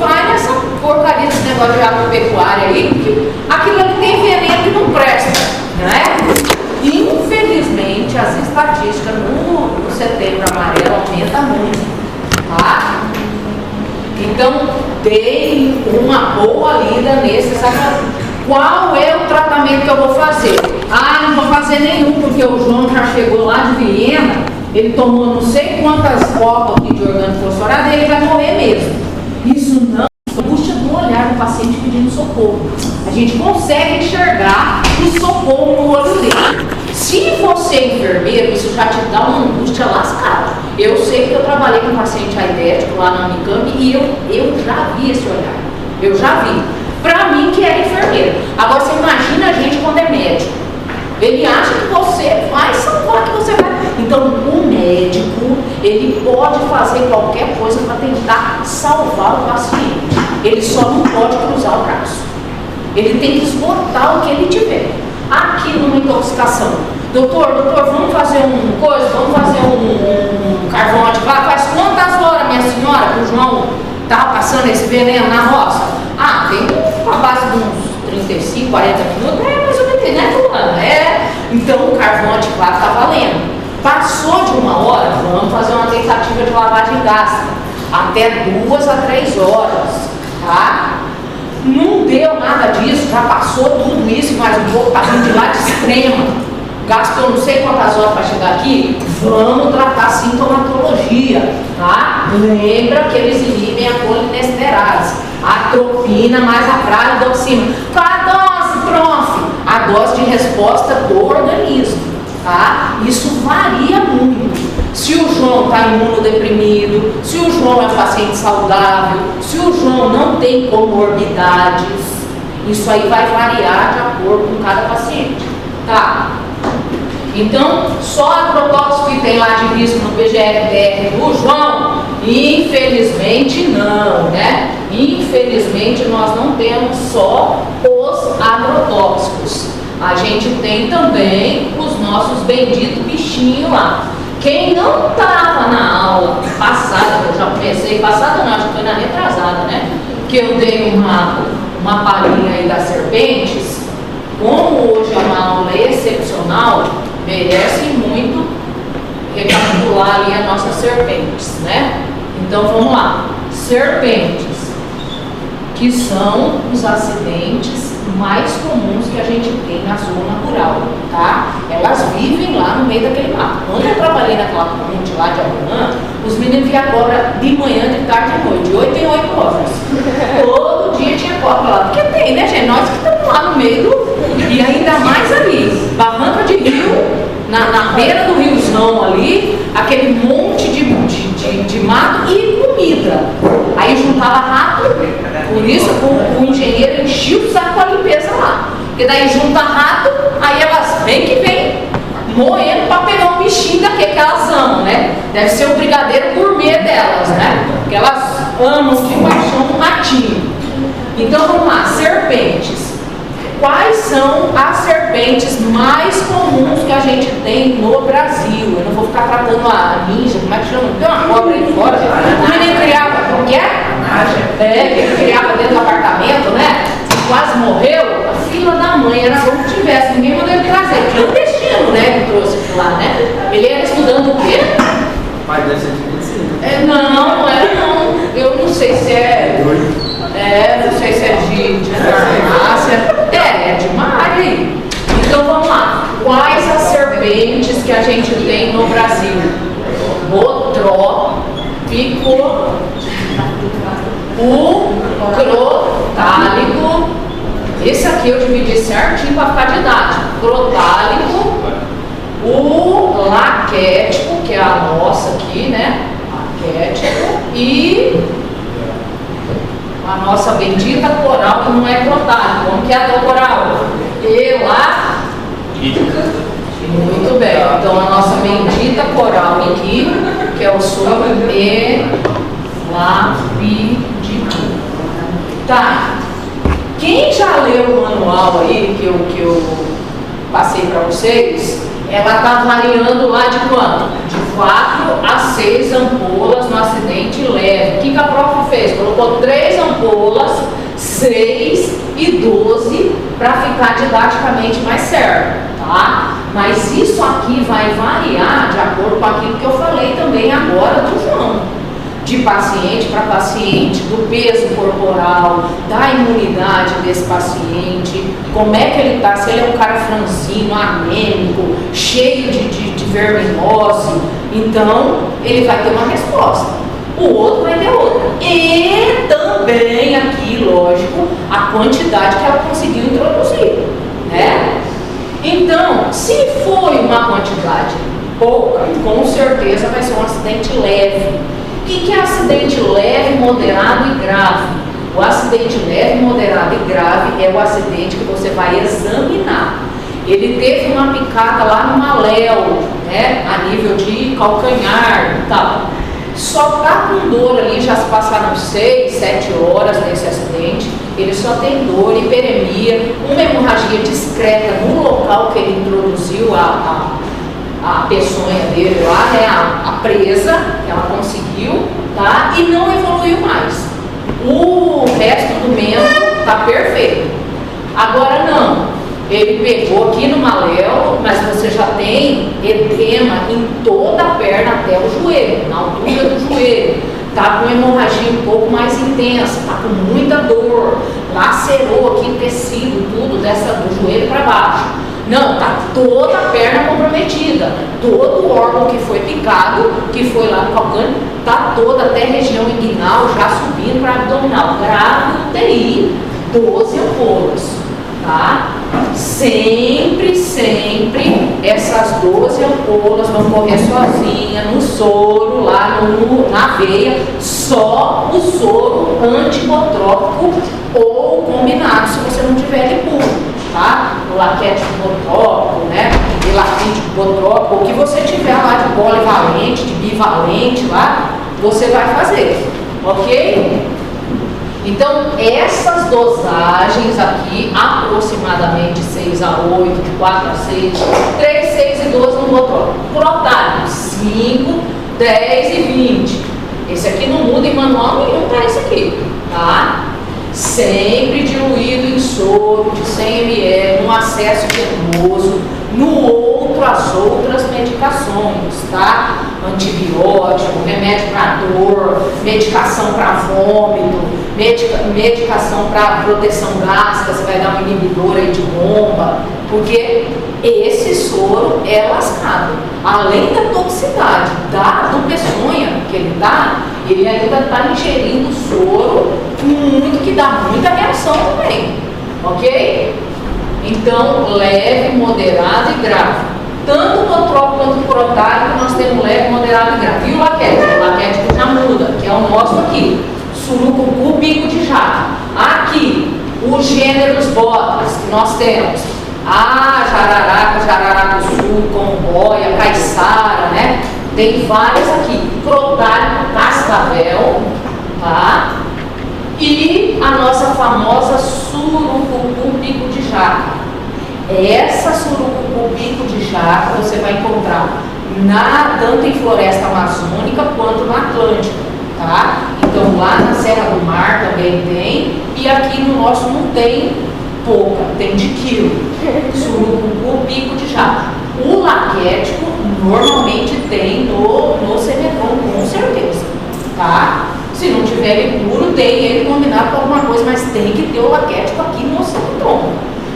[SPEAKER 2] vai nessa porcaria desse negócio de agropecuária aí, que aquilo ali tem veneno que não presta, né? Infelizmente, as estatísticas no Setembro Amarelo aumentam muito, tá? Então, deem uma boa lida nesses agravos. Qual é o tratamento que eu vou fazer? Ah, não vou fazer nenhum, porque o João já chegou lá de Viena, ele tomou não sei quantas copas aqui de organofosforado e ele vai morrer mesmo. Isso não puxa do olhar do paciente pedindo socorro. A gente consegue enxergar o socorro no olho dele. Se você é enfermeiro, isso já te dá uma angústia lascada. Eu sei que eu trabalhei com um paciente aidético lá na Unicamp e eu já vi esse olhar. Eu já vi. Pra mim que era enfermeiro. Agora você imagina a gente quando é médico. Ele acha que você vai Então, o médico, ele pode fazer qualquer coisa para tentar salvar o paciente. Ele só não pode cruzar o braço. Ele tem que esgotar o que ele tiver. Aqui numa intoxicação, doutor, vamos fazer vamos fazer um carvão ativado. Faz quantas horas, minha senhora, que o João estava passando esse veneno na roça? Ah, tem uma base de uns 35, 40 minutos, mais ou menos, né, fulano? Então o carvão ativado está valendo. Passou de 1 hora, vamos fazer uma tentativa de lavagem gástrica, até 2 a 3 horas, tá? Não deu nada disso, já passou tudo isso, mas um pouco está vindo de lá de extrema. Gastou não sei quantas horas para chegar aqui, vamos tratar sintomatologia, tá? Lembra que eles inibem a colinesterase, a atropina mais a pralidoxina. Qual a dose, prof? A dose de resposta do organismo, tá? Isso varia muito. Se o João está imunodeprimido, se o João é um paciente saudável, se o João não tem comorbidades, isso aí vai variar de acordo com cada paciente, tá? Então, só agrotóxico que tem lá de risco no PGR-DR do João, infelizmente não, né? Infelizmente nós não temos só os agrotóxicos. A gente tem também os nossos benditos bichinhos lá. Quem não estava na aula passada, eu já pensei, passada não, acho que foi na retrasada, né? Que eu dei uma palhinha aí das serpentes. Como hoje é uma aula excepcional, merece muito recapitular ali as nossas serpentes, né? Então vamos lá. Serpentes, que são os acidentes mais comuns que a gente tem na zona rural, tá? Elas vivem lá no meio daquele mato. Quando eu trabalhei naquela ponte lá de Amanhã, os meninos vinham agora de manhã, de tarde e de noite, de 8 em 8 horas. Todo dia tinha cobra lá. Porque tem, né, gente? Nós que estamos lá no meio e ainda mais ali, barranca de rio, na beira do riozão ali, aquele monte de mato e comida. Aí juntava rato, por isso o engenheiro enchia o saco com a limpeza lá. Porque daí junta rato, aí elas vêm que vem moendo para pegar um bichinho daqui que elas amam, né? Deve ser o brigadeiro gourmet delas, né? Porque elas amam de paixão um ratinho. Então vamos lá, serpentes. Quais são as serpentes mais comuns que a gente tem no Brasil? Eu não vou ficar tratando a ninja, como é que chama? Tem uma cobra aí fora. O menino criava, como que é? Que criava dentro do apartamento, né? Quase morreu. A filha da mãe era como que tivesse, ninguém mandou ele trazer. Clandestino, né? Que trouxe aquilo lá, né? Ele era estudando o quê?
[SPEAKER 3] Mas deve ser de medicina.
[SPEAKER 2] Não era não. Eu não sei se não sei se é de farmácia. É de uma área aí. Então vamos lá. Quais as serpentes que a gente tem no Brasil? Botrópico, o crotálico. Esse aqui eu dividi certinho para ficar didático. Crotálico, o laquético, que é a nossa aqui, né? Laquético, e a nossa bendita coral, que não é crotálico. Como que é a do coral? Muito bem. Então a nossa bendita coral aqui, que é o som Tá. Quem já leu o manual aí que eu passei para vocês, ela está variando lá de quanto? De 4 a 6 ampolas no acidente leve. O que a prof fez? Colocou 3 ampolas, 6 e 12 para ficar didaticamente mais certo, tá? Mas isso aqui vai variar de acordo com aquilo que eu falei também agora do João. De paciente para paciente, do peso corporal, da imunidade desse paciente, como é que ele está, se ele é um cara franzino, anêmico, cheio de verminose, então ele vai ter uma resposta, o outro vai ter outra. E também aqui, lógico, a quantidade que ela conseguiu introduzir, né? Então, se foi uma quantidade pouca, com certeza vai ser um acidente leve. O que é acidente leve, moderado e grave? O acidente leve, moderado e grave é o acidente que você vai examinar. ele teve uma picada lá no maléolo, né, a nível de calcanhar e tal. Só está com dor ali, já se passaram 6, 7 horas nesse acidente, ele só tem dor, hiperemia, uma hemorragia discreta no local que ele introduziu a peçonha dele lá, né, a presa, que ela conseguiu, tá? E não evoluiu mais. O resto do membro está perfeito. Agora não, ele pegou aqui no maléolo, mas você já tem edema em toda a perna até o joelho, na altura do joelho. Tá com hemorragia um pouco mais intensa, tá com muita dor, lacerou aqui tecido, tudo do joelho para baixo. Não, tá toda a perna comprometida, todo o órgão que foi picado, que foi lá no calcâneo, tá toda até a região inguinal, já subindo para abdominal, grave UTI, 12 ampolas, tá? Sempre essas 12 ampolas vão correr sozinha no soro, lá na veia, só o soro antibotrópico ou combinado, se você não tiver ele puro, tá? O laquético botrópico, né? Elafítico botrópico, o que você tiver lá de polivalente, de bivalente lá, você vai fazer, ok? Então, essas dosagens aqui, aproximadamente 6 a 8, de 4 a 6, 3, 6 e 12 no botrópico. Protálico, 5, 10 e 20. Esse aqui não muda em manual nenhum, tá esse aqui, tá? Sempre diluído em soro de 100 ml, no acesso venoso, as outras medicações, tá? Antibiótico, remédio para dor, medicação para vômito, medicação para proteção gástrica, você vai dar um inibidor aí de bomba, porque esse soro é lascado. Além da toxicidade do peçonha que ele ainda está ingerindo soro muito, que dá muita reação também, ok? Então, leve, moderado e grave. Tanto o botrópico quanto o protálico, nós temos leve, moderado e grave. E o laquético? O laquético já muda, que é o nosso aqui. Surucucu, bico de jaca. Aqui, os gêneros botas que nós temos. Jararaca, jararacuçu, comboia, caiçara, né? Tem várias aqui. Protálico, cascavel, tá? E a nossa famosa surucucu, bico de jaca. Essa surucucu bico de jaca você vai encontrar tanto em floresta amazônica quanto no Atlântico, tá? Então lá na Serra do Mar também tem, e aqui no nosso não tem pouca, tem de quilo. Surucucu bico de jaca. O laquético normalmente tem no Senecom, com certeza, tá? Se não tiver ele puro, tem ele combinado com alguma coisa, mas tem que ter o laquético aqui no Senecom,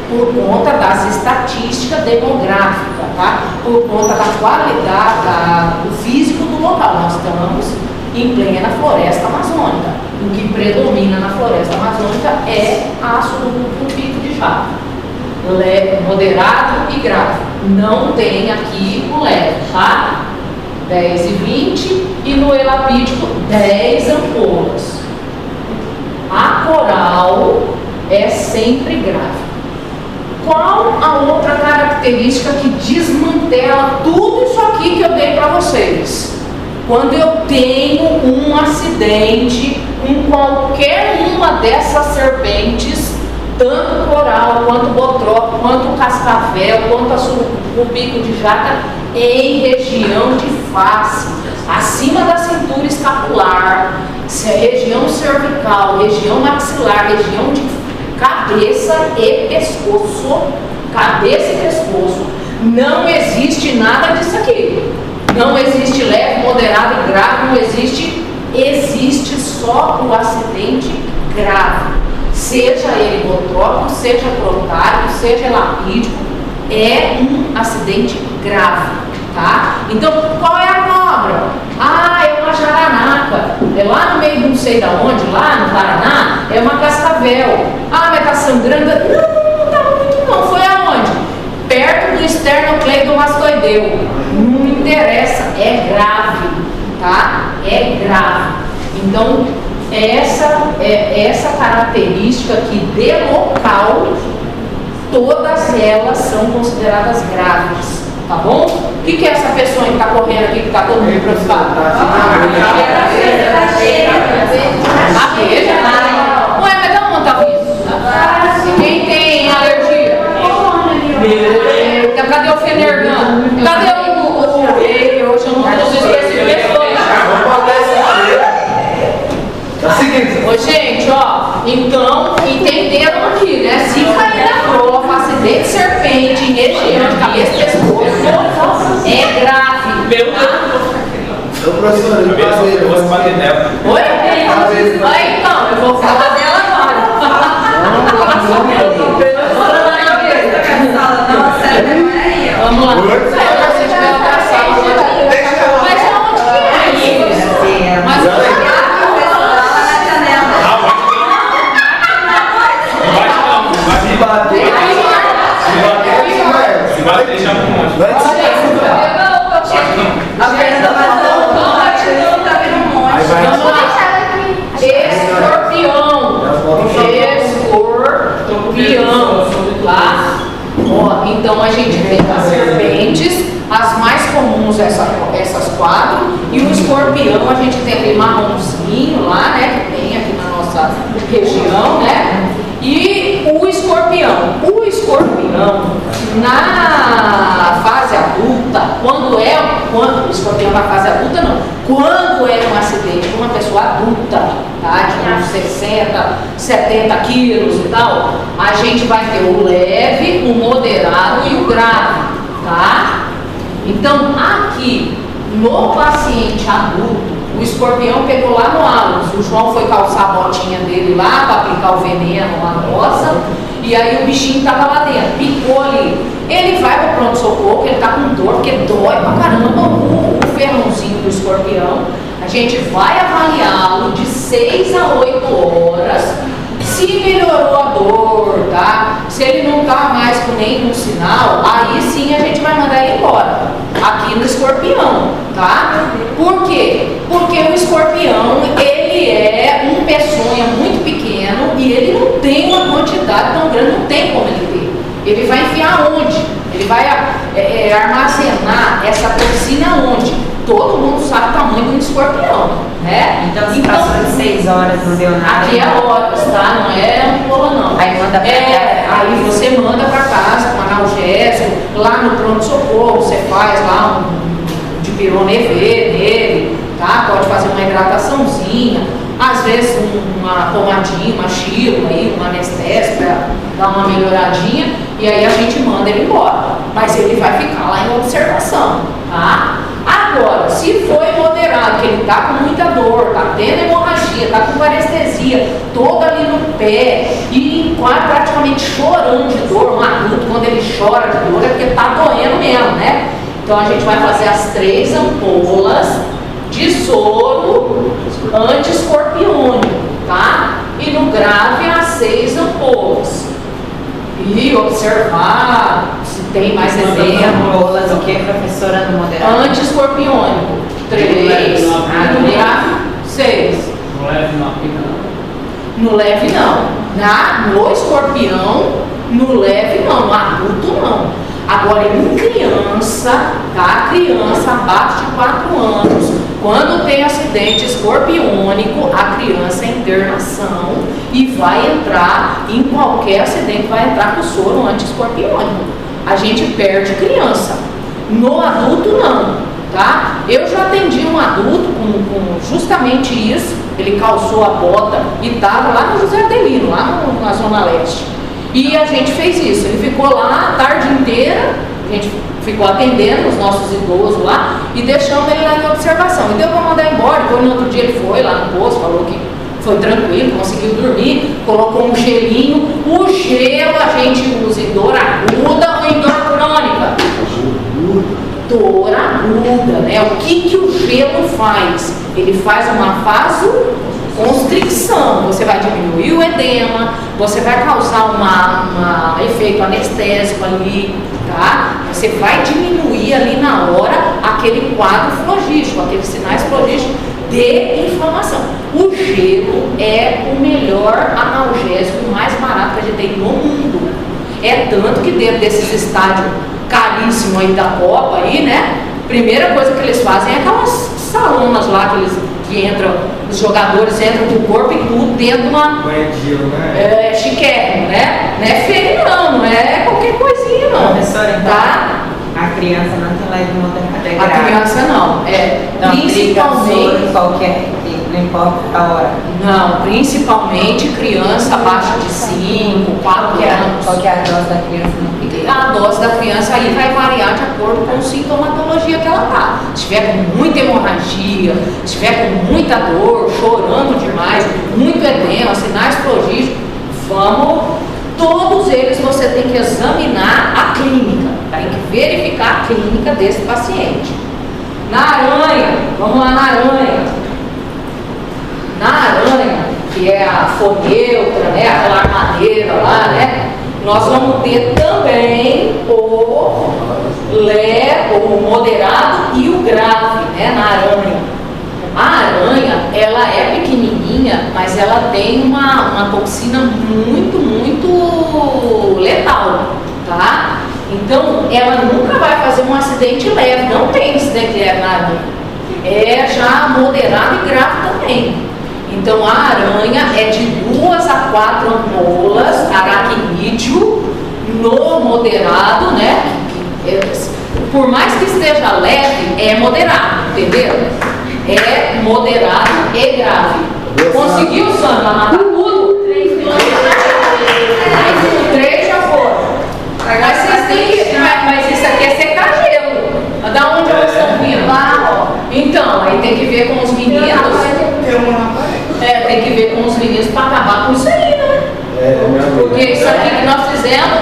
[SPEAKER 2] por conta das estatísticas demográficas, tá? Por conta da qualidade do físico do local. Nós estamos em plena floresta amazônica. O que predomina na floresta amazônica é a surucucu bico de jaca. Leve, moderado e grave. Não tem aqui o leve, tá? 10 e 20 e no elapídico 10 ampolas. A coral é sempre grave. Qual a outra característica que desmantela tudo isso aqui que eu dei para vocês? Quando eu tenho um acidente com qualquer uma dessas serpentes, tanto o coral, quanto o botrópico, quanto o cascavel, quanto o bico de jaca, em região de face, acima da cintura escapular, região cervical, região maxilar, região de cabeça e pescoço, não existe nada disso aqui. Não existe leve, moderado e grave, não existe só o acidente grave. Seja ele botrópico, seja protálico, seja elapídico, é um acidente grave, tá? Então, qual é a cobra? É uma jararaca, é lá no meio de não sei da onde, lá no Paraná, é uma cascavel. Mas tá sangrando? Não tá muito não, foi aonde? Perto do esternocleidomastoideu. Não interessa, é grave, tá? É grave. Então, essa característica aqui de local todas elas são consideradas graves, tá bom? O que é essa pessoa que está correndo aqui, que está todo mundo preocupado? A veja? Ué, mas de onde está isso? Quem tem alergia? Cadê o Fenergan? Cadê o Ei, hoje eu não uso especificações. Ô, gente, ó, então, entenderam aqui, né? Se cair na prova, acidente de serpente em região de cabeça e pescoço, é grave.
[SPEAKER 3] Meu Deus. Professor, eu vou bater nela.
[SPEAKER 2] Oi? Então, eu vou falar dela agora. Vamos lá. Se tiver outra sala, mas aonde que é? Mas
[SPEAKER 3] se vai deixar um monte. Escorpião, tá? Ó, então a gente tem as serpentes, as mais comuns, essas 4, e o escorpião a gente tem aquele marronzinho lá, né, que tem aqui na nossa região, né? E o escorpião, na fase adulta, quando o escorpião na fase adulta não, quando é um acidente de uma pessoa adulta, tá, de uns 60, 70 quilos e tal, a gente vai ter o leve, o moderado e o grave, tá? Então aqui, no paciente adulto, o escorpião pegou lá no ânus, o João foi calçar a botinha dele lá para aplicar o veneno lá na roça, e aí o bichinho estava lá dentro, picou ali. Ele vai para o pronto-socorro, porque ele está com dor, porque dói pra caramba o ferrãozinho do escorpião. A gente vai avaliá-lo de 6 a 8 horas. Se melhorou a dor, tá? Se ele não tá mais com nenhum sinal, aí sim a gente vai mandar ele embora. Aqui no escorpião, tá? Por quê? Porque o escorpião, ele é um peçonha muito pequeno e ele não tem uma quantidade tão grande, não tem como ele ter. Ele vai enfiar onde? Ele vai armazenar essa toxina onde? Todo mundo sabe o tamanho do escorpião, né?
[SPEAKER 1] Então, se passou de 6 horas, não deu nada.
[SPEAKER 2] Aqui é horas, tá? Não é um pulo, não.
[SPEAKER 1] Aí manda pra casa.
[SPEAKER 2] Aí você manda pra casa com analgésico, lá no pronto-socorro, você faz lá um dipirona-EV nele, tá? Pode fazer uma hidrataçãozinha, às vezes uma pomadinha, uma chiro aí, uma anestésia pra dar uma melhoradinha, e aí a gente manda ele embora. Mas ele vai ficar lá em observação, tá? Agora, se foi moderado, que ele está com muita dor, está tendo hemorragia, está com parestesia, toda ali no pé e quase praticamente chorando de dor, um adulto, quando ele chora de dor é porque está doendo mesmo, né? Então a gente vai fazer as 3 ampolas de soro anti-escorpiônico, tá? E no grave as 6 ampolas. E observar se tem mais
[SPEAKER 1] ampolas, o que, professora, no moderado?
[SPEAKER 2] Anti-escorpiônico, 3, no grave, 6.
[SPEAKER 3] No leve não aplica não.
[SPEAKER 2] No leve não. No escorpião, no leve não, no adulto não. Agora em criança, tá? Criança abaixo de 4 anos, quando tem acidente escorpiônico, a criança é internação e vai entrar, em qualquer acidente, vai entrar com soro anti-escorpiônico. A gente perde criança. No adulto não, tá? Eu já atendi um adulto com justamente isso, ele calçou a bota e estava lá no José Adelino, lá na Zona Leste. E a gente fez isso, ele ficou lá a tarde inteira, a gente ficou atendendo os nossos idosos lá e deixando ele lá em observação. E deu para mandar embora, depois no outro dia ele foi lá no posto, falou que foi tranquilo, conseguiu dormir, colocou um gelinho. O gelo a gente usa em dor aguda ou em dor crônica? Dor aguda, né? O que o gelo faz? Ele faz uma vasoconstricção. Você vai diminuir o edema, você vai causar um efeito anestésico ali, tá? Você vai diminuir ali na hora aquele quadro flogístico, aqueles sinais flogísticos de inflamação. O gelo é o melhor analgésico mais barato que a gente tem no mundo. É tanto que dentro desses estádios caríssimos aí da Copa aí, né? Primeira coisa que eles fazem é aquelas salonas lá que entram, os jogadores entram com o corpo e tudo dentro de uma. É chiquérrimo, né? Não é feio não é qualquer coisinha não.
[SPEAKER 1] Professora, então,
[SPEAKER 2] tá?
[SPEAKER 1] a criança não tem leve moderada.
[SPEAKER 2] A criança não,
[SPEAKER 1] Não,
[SPEAKER 2] principalmente.
[SPEAKER 1] qualquer, não importa a hora.
[SPEAKER 2] Não, principalmente criança abaixo de 5, 4 anos.
[SPEAKER 1] Qual que é a dose da criança no pico?
[SPEAKER 2] A dose da criança aí vai variar de acordo com a sintomatologia que ela tá. Se tiver com muita hemorragia, se tiver com muita dor, chorando demais, muito edema, sinais prolíficos, todos eles você tem que examinar a clínica, tem que verificar a clínica desse paciente. Na aranha, vamos lá na aranha. Na aranha, que é a foneutra, né, aquela armadeira lá, né? Nós vamos ter também o moderado e o grave, né, na aranha. A aranha, ela é pequenininha, mas ela tem uma toxina muito, muito letal, tá? Então, ela nunca vai fazer um acidente leve, não tem acidente leve na aranha. É já moderado e grave também. Então, a aranha é de 2 a 4 ampolas, aracnídeo, no moderado, né? Por mais que esteja leve, é moderado, entendeu? É moderado e grave. Conseguiu, Sandra, matar tudo? 3 já foram. Mas vocês têm que. Mas isso aqui é secar gelo. Da onde elas estão vindo? Lá, ó. Então, aí tem que ver com os meninos. Tem que ver com os meninos para acabar com isso aí, né? Porque isso aqui que nós fizemos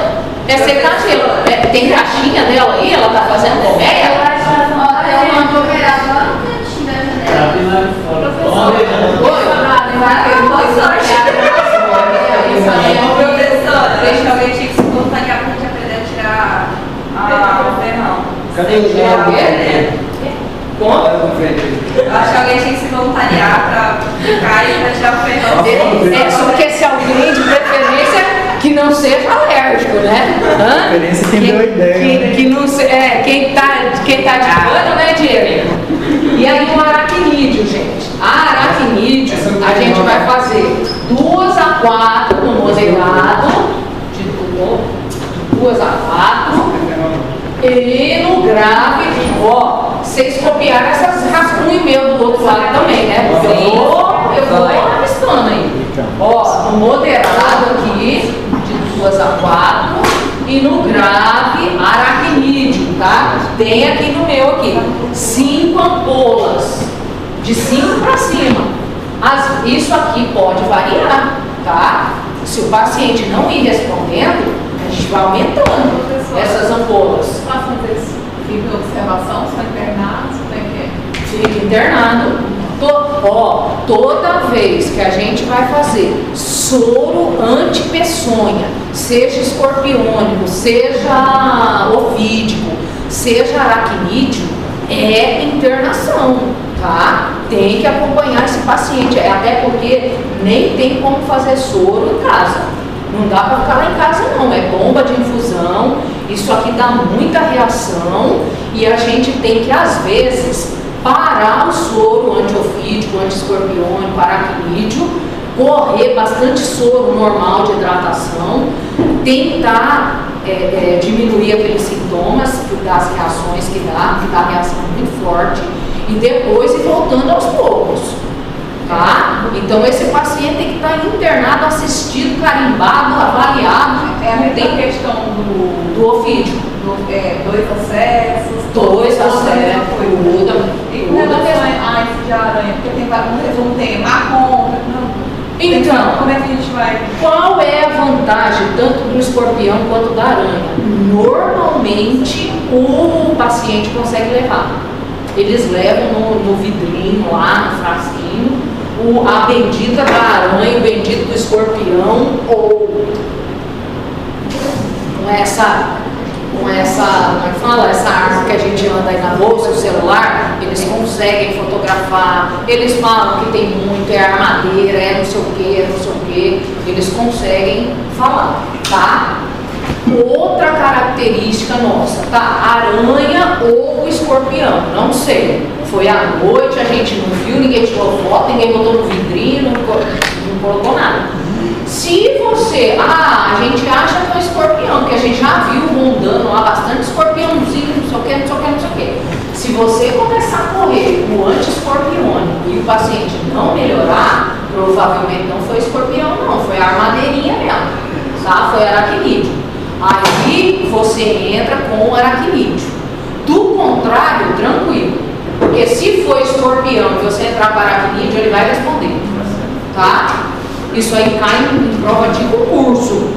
[SPEAKER 2] é secar gelo. Tem caixinha dela aí? Ela tá fazendo colmeia?
[SPEAKER 4] Tem uma cooperada lá no cantinho da janela.
[SPEAKER 1] Professora, deixa alguém tinha que se voluntariar pra gente aprender a tirar o ferrão.
[SPEAKER 5] Cadê o gel?
[SPEAKER 2] Como?
[SPEAKER 1] Acho que alguém tinha que se voluntariar pra ficar e pra tirar o ferrão.
[SPEAKER 2] Só que esse alguém de preferência que não seja alérgico, né?
[SPEAKER 5] Preferência quem deu a ideia.
[SPEAKER 2] Que não quem tá de pano, né, Diego? E aí o aracnídeo, gente. A aracnídeo, a gente vai fazer 2 a 4 no moderado, de 2 a 4, e no grave, ó, vocês copiaram essas rascunhos meu do outro lado também, né? Eu vou avistando aí. Ó, no moderado aqui, de 2 a 4, e no grave, aracnídeo, tá? Tem aqui no meu aqui, 5 ampolas, de 5 para cima. Isso aqui pode variar, tá? Se o paciente não ir respondendo, a gente vai aumentando essas ampolas.
[SPEAKER 4] Fica observação, só internado, como é que é?
[SPEAKER 2] Fica internado. Toda vez que a gente vai fazer soro anti-peçonha, seja escorpiônico, seja ofídico, seja aracnídeo, é internação, tá? Tem que acompanhar esse paciente, até porque nem tem como fazer soro em casa. Não dá para ficar lá em casa não, é bomba de infusão, isso aqui dá muita reação e a gente tem que às vezes parar o soro antiofídico, anti-escorpiônico, aracnídeo, correr bastante soro normal de hidratação, tentar diminuir aqueles sintomas das reações que dá reação muito forte e depois ir voltando aos poucos. Tá? Então esse paciente tem que estar internado, assistido, carimbado, avaliado.
[SPEAKER 4] Não tem questão
[SPEAKER 2] do ofídico.
[SPEAKER 4] 2 acessos.
[SPEAKER 2] 2 acessos.
[SPEAKER 4] E com relação a esse de aranha, porque tem um tema, a compra,
[SPEAKER 2] Então,
[SPEAKER 4] como é que a gente vai?
[SPEAKER 2] Qual é a vantagem tanto do escorpião quanto da aranha? Normalmente o paciente consegue levar. Eles levam no vidrinho lá, no frasquinho, a bendita da aranha, o bendito do escorpião, ou com essa, como é que fala? Essa arma que a gente anda aí na bolsa, o celular, eles conseguem fotografar, eles falam que tem muito, é armadeira, é não sei o que, eles conseguem falar, tá? Outra característica nossa, tá? Aranha ou escorpião, não sei. Foi à noite, a gente não viu, ninguém tirou foto, ninguém botou no vidrinho, não colocou nada. Se você, a gente acha que é um escorpião, porque a gente já viu rondando lá bastante escorpiãozinho, não sei o que, não sei o que, não sei o que. Se você começar a correr o anti-escorpiônico e o paciente não melhorar, provavelmente não foi escorpião não, foi a armadeirinha mesmo, tá? Foi aracnídeo. Aí você entra com o aracnídeo. Do contrário, tranquilo. Porque se for escorpião e você entrar com aracnídeo, ele vai responder, tá? Isso aí cai em prova de concurso.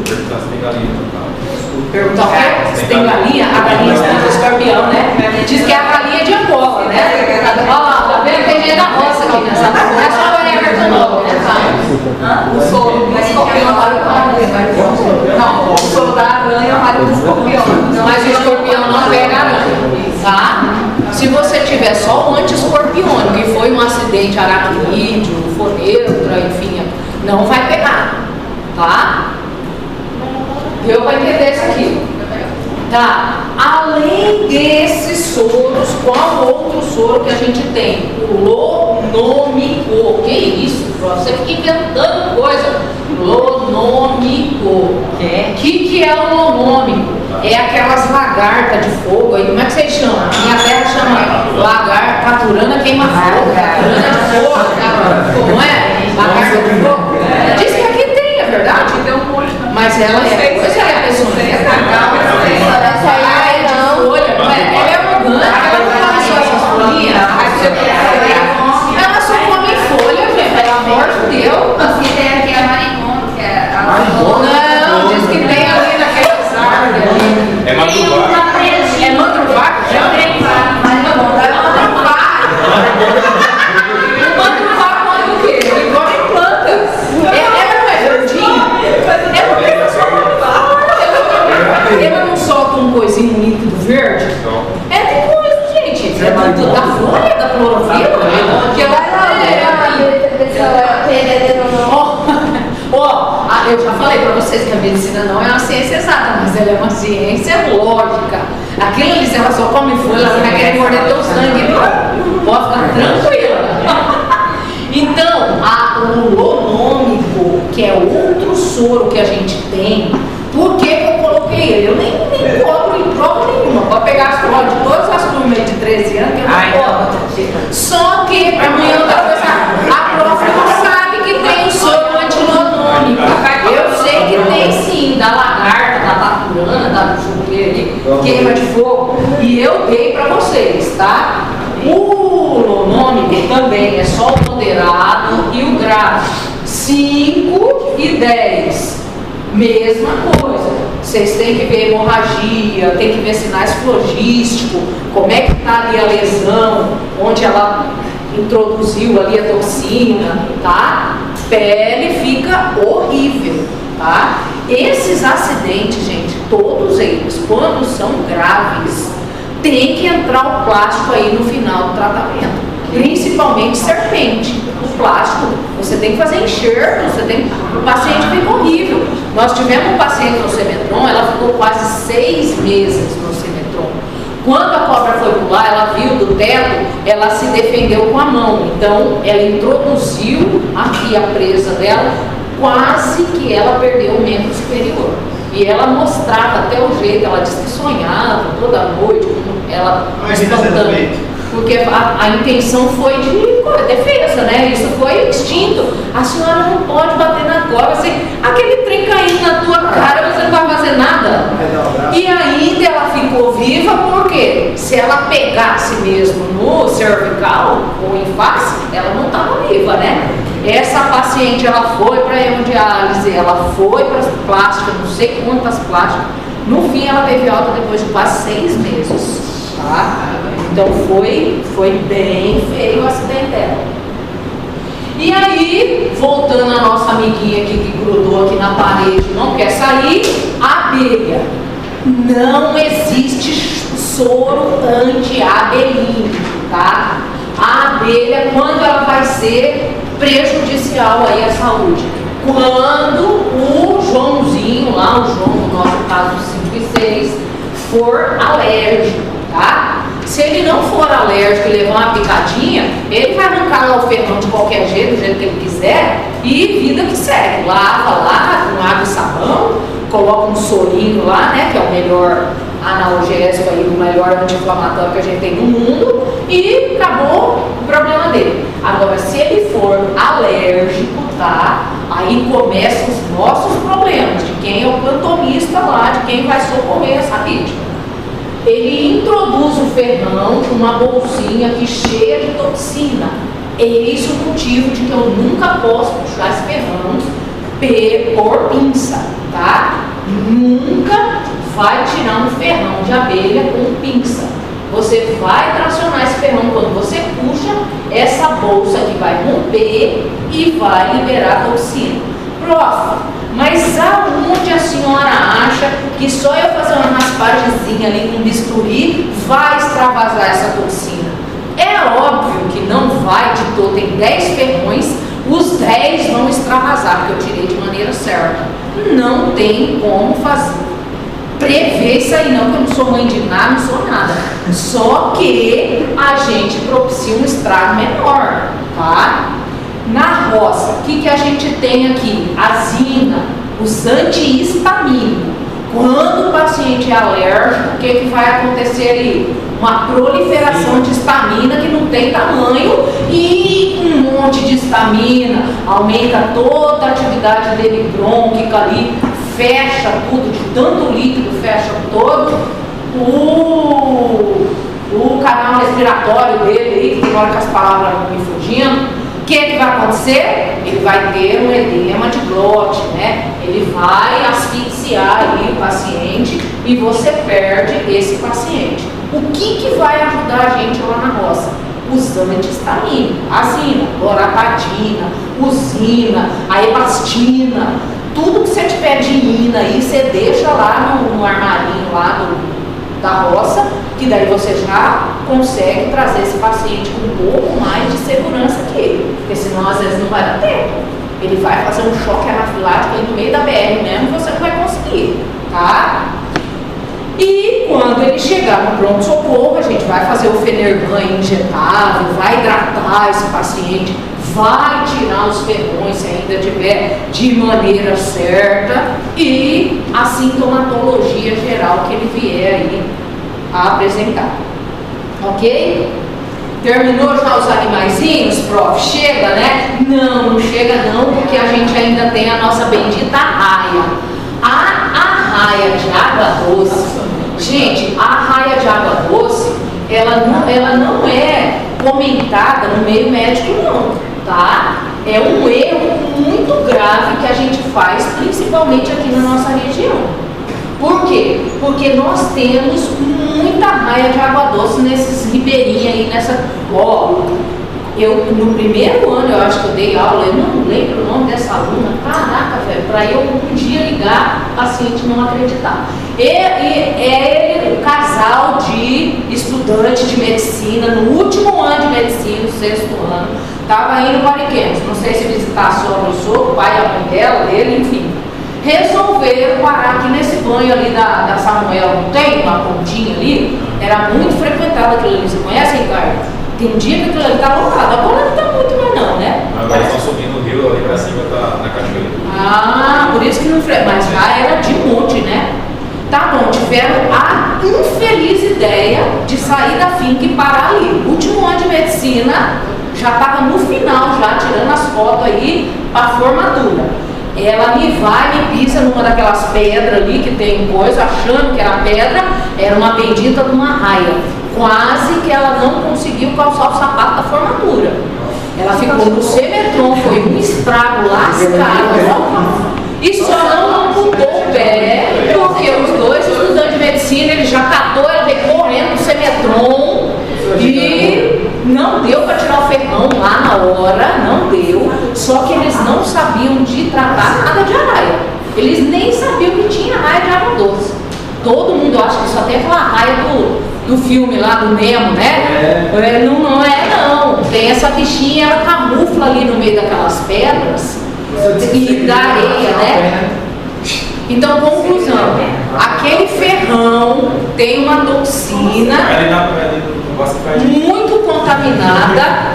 [SPEAKER 2] Perguntar o quê? Se tem galinha? A galinha está no escorpião, né? Diz que é a galinha de Angola, né? Olha lá, tá vendo? Tem gente da roça aqui nessa. Não é só o Everton não, né?
[SPEAKER 4] O soro do escorpião vale com a aranha. Não, o soro da aranha vale com o escorpião.
[SPEAKER 2] Mas o escorpião não pega aranha, tá? Se você tiver só o anti-escorpiônico e foi um acidente aracnídeo, fonetra, enfim, não vai pegar, tá? Deu para entender isso aqui? Tá? Além desses soros, qual outro soro que a gente tem? O lonômico. Que isso? Você fica inventando coisa. Lonômico. Que é o lonômico? É aquelas lagartas de fogo aí. Como é que vocês chamam? Minha terra chama lagarta, caturana queima-fogo. Caturana de fogo. Como é? Lagarta de fogo. Diz que aqui tem, é verdade?
[SPEAKER 4] Tem um monte também.
[SPEAKER 2] Mas ela é. Pois é, a pessoa não é cacau. Ela é de folha. Ela é orgânica. Ela não come só essas folhinhas. Ela só come folha, gente. Pelo amor de Deus.
[SPEAKER 1] Assim, tem aqui a marigondo, que é a
[SPEAKER 2] Não, diz que tem ali naquelas árvores ali.
[SPEAKER 6] É madrugada.
[SPEAKER 2] É mandruvaca? O mandruvaca come o quê? Ele come plantas. Ela não é verdinha? Ela não solta um coisinho líquido verde? É de coisa, gente. É da folha, da clorofila? Que ela eu já falei pra vocês que a medicina não é uma ciência exata, mas ela é uma ciência lógica. Aquilo ali, se ela só come folha, ela vai querer morder teu sangue, não. Pode ficar tranquila. Então, o lonômico, que é outro soro que a gente tem, por que eu coloquei ele? Eu nem cobro em prova nenhuma. Pode pegar as provas de todas as turmas de 13 anos, que eu não cobro. Só que, pra mim, outra coisa, a prova não sabe que tem o soro antilonômico. Eu sei que tem sim, da lagarta, da taturana, da chupeira ali, queima de fogo. E eu dei pra vocês, tá? O lonômico também é só o moderado e o grave. 5 e 10. Mesma coisa. Vocês têm que ver hemorragia, tem que ver sinais flogísticos, como é que está ali a lesão, onde ela introduziu ali a toxina, tá? Pele fica horrível, tá? Esses acidentes, gente, todos eles, quando são graves, tem que entrar o plástico aí no final do tratamento. Principalmente serpente. O plástico, você tem que fazer enxerto, o paciente fica horrível. Nós tivemos um paciente no Semetron, ela ficou quase 6 meses no Semetron. Quando a cobra foi pular, ela viu do teto, ela se defendeu com a mão. Então, ela introduziu aqui a presa dela, quase que ela perdeu o membro superior. E ela mostrava até o jeito, ela disse que sonhava toda noite, ela espantando. Porque a intenção foi de defesa, né? Isso foi instinto. A senhora não pode bater na cobra, assim, aquele trem caindo na tua cara, você não vai fazer nada. E ainda ela ficou viva, porque se ela pegasse mesmo no cervical ou em face, ela não estava viva, né? Essa paciente, ela foi para hemodiálise, ela foi para as plásticas, não sei quantas plásticas. No fim, ela teve alta depois de quase 6 meses, tá? Então foi bem feio o acidente dela. E aí, voltando a nossa amiguinha aqui que grudou aqui na parede, não quer sair, a abelha. Não existe soro anti-abelínico, tá? A abelha, quando ela vai ser prejudicial aí à saúde? Quando o Joãozinho, lá o João, no nosso caso, vocês for alérgico, tá? Se ele não for alérgico e levar uma picadinha, ele vai arrancar lá o ferrão de qualquer jeito, do jeito que ele quiser, e vida que segue. Lava lá com água e sabão, coloca um sorinho lá, né, que é o melhor analgésico aí, o melhor anti-inflamatório que a gente tem no mundo, e acabou o problema dele. Agora, se ele for alérgico, tá? Aí começam os nossos problemas, de quem é o plantonista lá, de quem vai socorrer essa vítima. Ele introduz o ferrão com uma bolsinha aqui cheia de toxina. Eis o motivo de que eu nunca posso puxar esse ferrão por pinça, tá? Nunca vai tirar um ferrão de abelha com pinça. Você vai tracionar esse ferrão quando você puxa, essa bolsa aqui vai romper e vai liberar a toxina. Prof, mas aonde a senhora acha que só eu fazer uma raspagemzinha ali com bisturi vai extravasar essa toxina? É óbvio que não vai de todo, tem 10 ferrões, os 10 vão extravasar, porque eu tirei de maneira certa. Não tem como fazer. Prever isso aí não, porque eu não sou mãe de nada, não sou nada. Só que a gente propicia um estrago menor, tá? Na roça, o que a gente tem aqui? A zina, os antihistamínicos. Quando o paciente é alérgico, o que vai acontecer ali? Uma proliferação de histamina que não tem tamanho e um monte de histamina, aumenta toda a atividade dele brônquica ali, fecha tudo, de tanto líquido, fecha todo o canal respiratório dele aí, que agora que as palavras vão me fugindo. O que vai acontecer? Ele vai ter um edema de glote, né? Ele vai asfixiar ali o paciente e você perde esse paciente. O que vai ajudar a gente lá na roça? Os antihistamínicos, a zina, loratadina, usina, a ebastina, tudo que você tiver de ina aí, você deixa lá no armarinho lá da roça, que daí você já consegue trazer esse paciente com um pouco mais de segurança que ele, porque senão às vezes não vai dar tempo. Ele vai fazer um choque anafilático aí no meio da BR mesmo e você não vai conseguir, tá? E quando ele chegar no pronto-socorro, a gente vai fazer o Fenergan injetável, vai hidratar esse paciente, vai tirar os ferrões se ainda tiver de maneira certa e a sintomatologia geral que ele vier aí a apresentar. Ok? Terminou já os animaizinhos, prof? Chega, né? Não chega não, porque a gente ainda tem a nossa bendita arraia. A arraia de água doce, gente, a arraia de água doce, ela não é comentada no meio médico não, tá? É um erro muito grave que a gente faz, principalmente aqui na nossa região. Por quê? Porque nós temos muita arraia de água doce nesses ribeirinhos aí, eu no primeiro ano, eu acho que eu dei aula, eu não lembro o nome dessa aluna, caraca, velho, para eu um dia ligar, o paciente não acreditar. É o casal de estudante de medicina, no último ano de medicina, no 6º ano, estava indo para Ariquemes, não sei se visitar a sogra ou o sogro, o pai e a mãe dela, dele, enfim. Resolveram parar aqui nesse banho ali da Samuel, não tem uma pontinha ali? Era muito frequentado aquilo ali, você conhece, Ricardo? Tem dia que aquilo ali tá lotado, agora não tá muito mais não, né?
[SPEAKER 6] Agora estão subindo o rio ali pra cima, tá na cachoeira.
[SPEAKER 2] Ah, por isso que não frequenta, mas já era de monte, né? Tá bom, tiveram a infeliz ideia de sair da finca e parar ali. Último ano de medicina, já tava no final, já tirando as fotos aí pra formatura. Ela me pisa numa daquelas pedras ali que tem coisa, achando que era pedra, era uma bendita de uma raia. Quase que ela não conseguiu calçar o sapato da formatura. Ela ficou no Semetron, foi um estrago lascado. E só não amputou o pé, porque os dois estudantes de medicina, ele já catou, ela veio correndo no Semetron e não deu para tirar o ferrão lá na hora, não deu. Só que eles não sabiam de tratar nada de arraia. Eles nem sabiam que tinha arraia de água doce. Todo mundo acha que só tem aquela arraia do filme lá, do Nemo, né? Não é não. Tem essa bichinha, ela camufla ali no meio daquelas pedras e da areia, né? Então, conclusão, aquele ferrão tem uma toxina
[SPEAKER 6] Ali na pele do vaso que faz.
[SPEAKER 2] muito contaminada.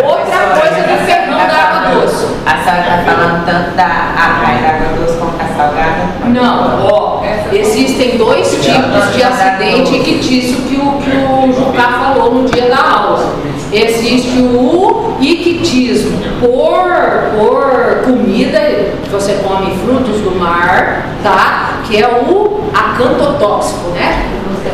[SPEAKER 2] Outra coisa do ferrão da água doce.
[SPEAKER 1] A senhora está falando tanto da água doce como da salgada?
[SPEAKER 2] Não, ó, existem dois tipos de acidente ictício que o Jucá falou no dia da aula. Existe o ictismo por comida, que você come frutos do mar, tá? Que é o acantotóxico, né?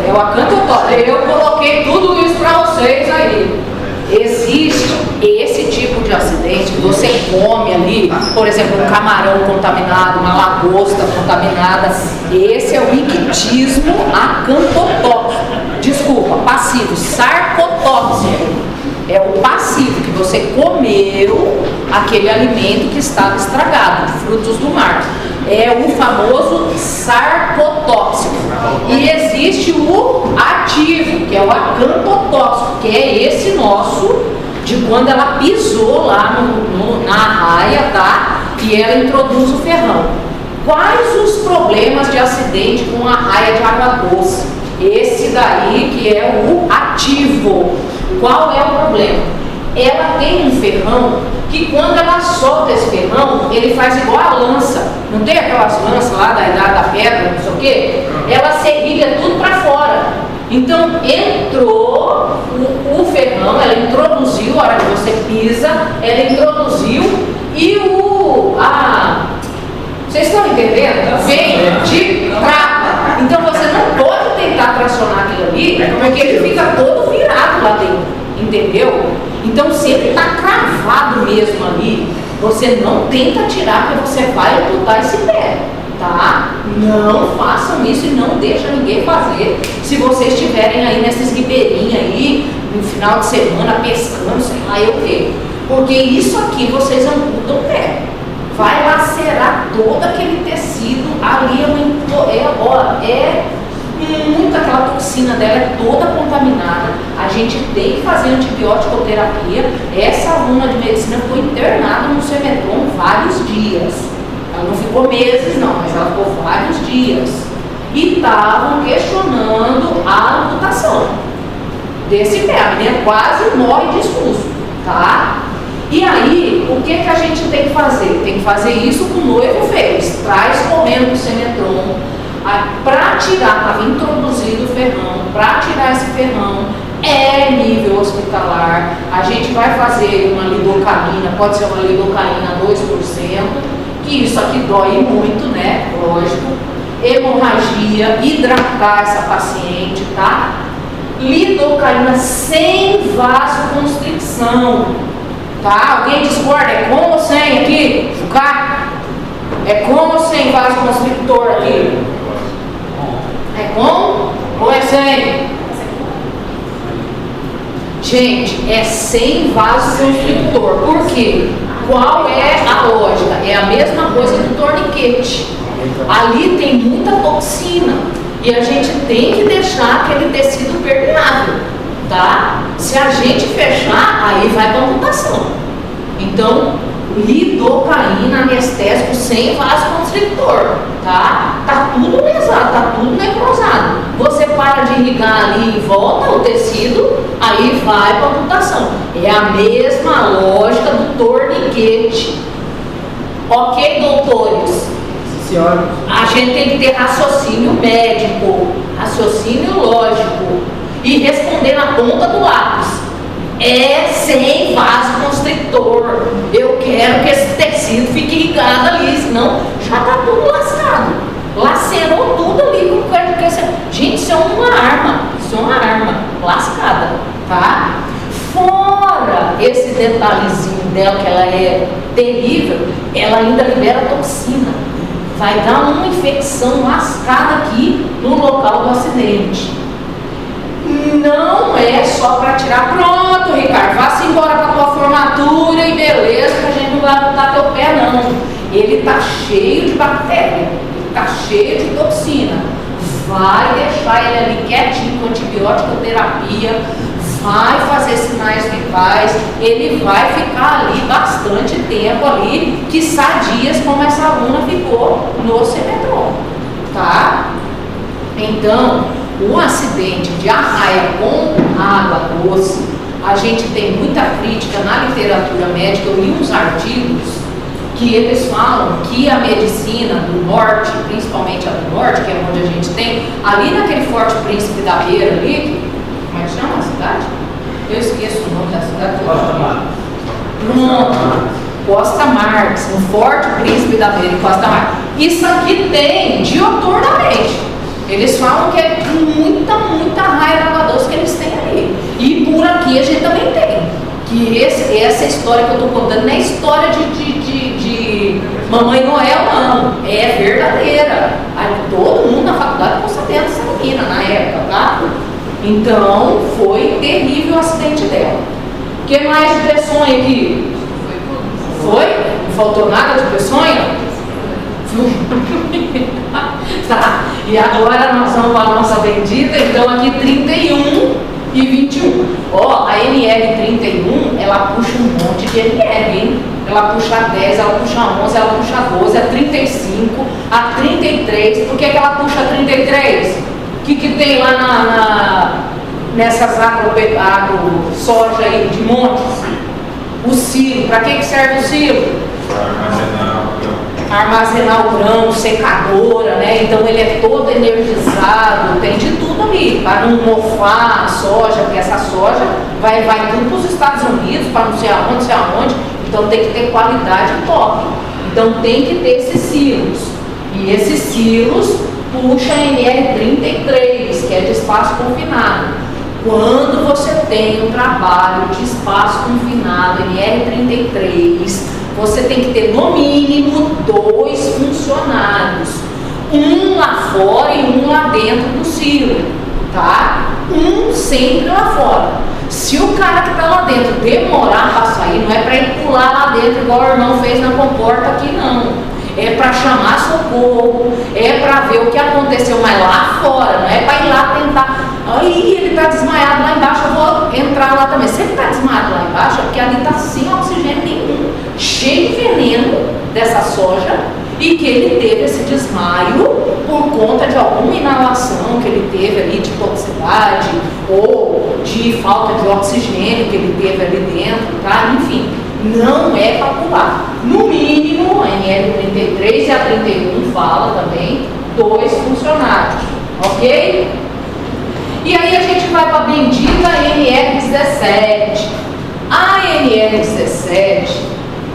[SPEAKER 2] É o acantotóxico. Eu coloquei tudo isso para vocês aí. Existe esse tipo de acidente que você come ali, por exemplo, um camarão contaminado, uma lagosta contaminada. Esse é o ictismo acantotóxico. Desculpa, passivo, sarcotóxico. É o passivo, que você comeu aquele alimento que estava estragado, de frutos do mar. É o famoso sarcotóxico. E existe o ativo, que é o acantotóxico, que é esse nosso, de quando ela pisou lá na arraia, tá? E ela introduz o ferrão. Quais os problemas de acidente com a arraia de água doce? Esse daí que é o ativo. Qual é o problema? Ela tem um ferrão que quando ela solta esse ferrão, ele faz igual a lança. Não tem aquelas lanças lá da idade da pedra, não sei o quê? Ela serrilha tudo para fora. Então entrou o ferrão, ela introduziu, a hora que você pisa, ela introduziu e vocês estão entendendo? Vem de prata. Então você não pode tentar tracionar aquilo ali, porque ele fica todo virado lá dentro, entendeu? Então se ele está cravado mesmo ali, você não tenta tirar, porque você vai amputar esse pé, tá? Não façam isso e não deixa ninguém fazer. Se vocês estiverem aí nessas ribeirinhas aí, no final de semana, pescando, sei lá, eu vejo. Porque isso aqui vocês amputam o pé. Vai lacerar todo aquele tecido ali, muito, aquela toxina dela é toda contaminada. A gente tem que fazer antibiótico-terapia. Essa aluna de medicina foi internada no Semetron vários dias. Ela não ficou meses não, mas ela ficou vários dias. E estavam questionando a amputação desse pé. A menina quase morre de expulso, tá? E aí, o que a gente tem que fazer? Tem que fazer isso que o noivo fez. Traz correndo pro Semetron. Para tirar, estava introduzido o ferrão. Para tirar esse ferrão, é nível hospitalar. A gente vai fazer uma lidocaína, pode ser uma lidocaína 2%, que isso aqui dói muito, né? Lógico. Hemorragia, hidratar essa paciente, tá? Lidocaína sem vasoconstricção. Tá? Alguém discorda? É com ou sem aqui? Jucá? É com ou sem vasoconstrictor aqui? É com ou é sem? Gente, é sem vasoconstrictor. Por quê? Qual é a lógica? É a mesma coisa do torniquete. Ali tem muita toxina e a gente tem que deixar aquele tecido permeável. Tá? Se a gente fechar, aí vai para amputação. Então, lidocaína, anestésico sem vasoconstrictor, tá? Tá tudo lesado, tá tudo necrosado. Você para de irrigar ali e volta o tecido, aí vai para amputação. É a mesma lógica do torniquete. Ok, doutores?
[SPEAKER 5] Senhora.
[SPEAKER 2] A gente tem que ter raciocínio médico, raciocínio lógico. E responder na ponta do lápis. É sem vasoconstrictor. Eu quero que esse tecido fique irrigado ali, senão já está tudo lascado. Lacerou tudo ali. Gente, isso é uma arma. Isso é uma arma lascada, tá? Fora esse detalhezinho dela, que ela é terrível, ela ainda libera toxina. Vai dar uma infecção lascada aqui no local do acidente. Não é só para tirar. Pronto, Ricardo, vá-se embora para tua formatura e beleza, que a gente não vai amputar teu pé, não. Ele tá cheio de bactéria, ele tá cheio de toxina. Vai deixar ele ali quietinho com antibiótico terapia, vai fazer sinais vitais, ele vai ficar ali bastante tempo ali, quiçá dias, como essa aluna ficou no Semetron. tá? Então, o acidente de arraia com água doce, a gente tem muita crítica na literatura médica. Eu li uns artigos que eles falam que a medicina do norte, principalmente a do norte, que é onde a gente tem, ali naquele Forte Príncipe da Beira ali, como é que chama a cidade? Eu esqueço o nome da cidade. Pronto, Costa Marques, um Forte Príncipe da Beira em Costa Marques. Isso aqui tem dioturnamente. Eles falam que é muita raia de água doce que eles têm ali. E por aqui a gente também tem. Que essa história que eu estou contando não é história de Mamãe Noel, não. É verdadeira. Aí, todo mundo na faculdade ficou sabendo dessa menina na época, tá? Então, foi terrível o acidente dela. O que mais de peçonha aqui? Foi? Não faltou nada de peçonha? Tá, e agora nós vamos para a nossa bendita, então aqui 31 e 21. Ó, a NR31, ela puxa um monte de NR, hein? Ela puxa 10, ela puxa 11, ela puxa 12, a 35, a 33. Por que ela puxa 33? O que tem lá nessas soja aí de montes? O silo. Para que serve o silo? Armazenar o grão, secadora, né? Então ele é todo energizado, tem de tudo ali, para não mofar a soja, porque essa soja vai tudo para os Estados Unidos, para não sei aonde, então tem que ter qualidade top. Então tem que ter esses silos. E esses silos puxa a NR33, que é de espaço confinado. Quando você tem um trabalho de espaço confinado, NR33, você tem que ter no mínimo 2 funcionários, um lá fora e um lá dentro do silo, tá? Um sempre lá fora. Se o cara que está lá dentro demorar para sair, não é para ir pular lá dentro igual o irmão fez na comporta aqui, não. É para chamar socorro, é para ver o que aconteceu, mas lá fora, não é para ir lá tentar. Aí ele está desmaiado lá embaixo, eu vou entrar lá também. Se ele está desmaiado lá embaixo, é porque ali está sem oxigênio nenhum, cheio de veneno dessa soja, e que ele teve esse desmaio por conta de alguma inalação que ele teve ali de toxicidade ou de falta de oxigênio que ele teve ali dentro, tá? Enfim, não é para pular. No mínimo, a NR33 e a 31 fala também 2 funcionários, ok? E aí a gente vai para a bendita NR17. A NR17,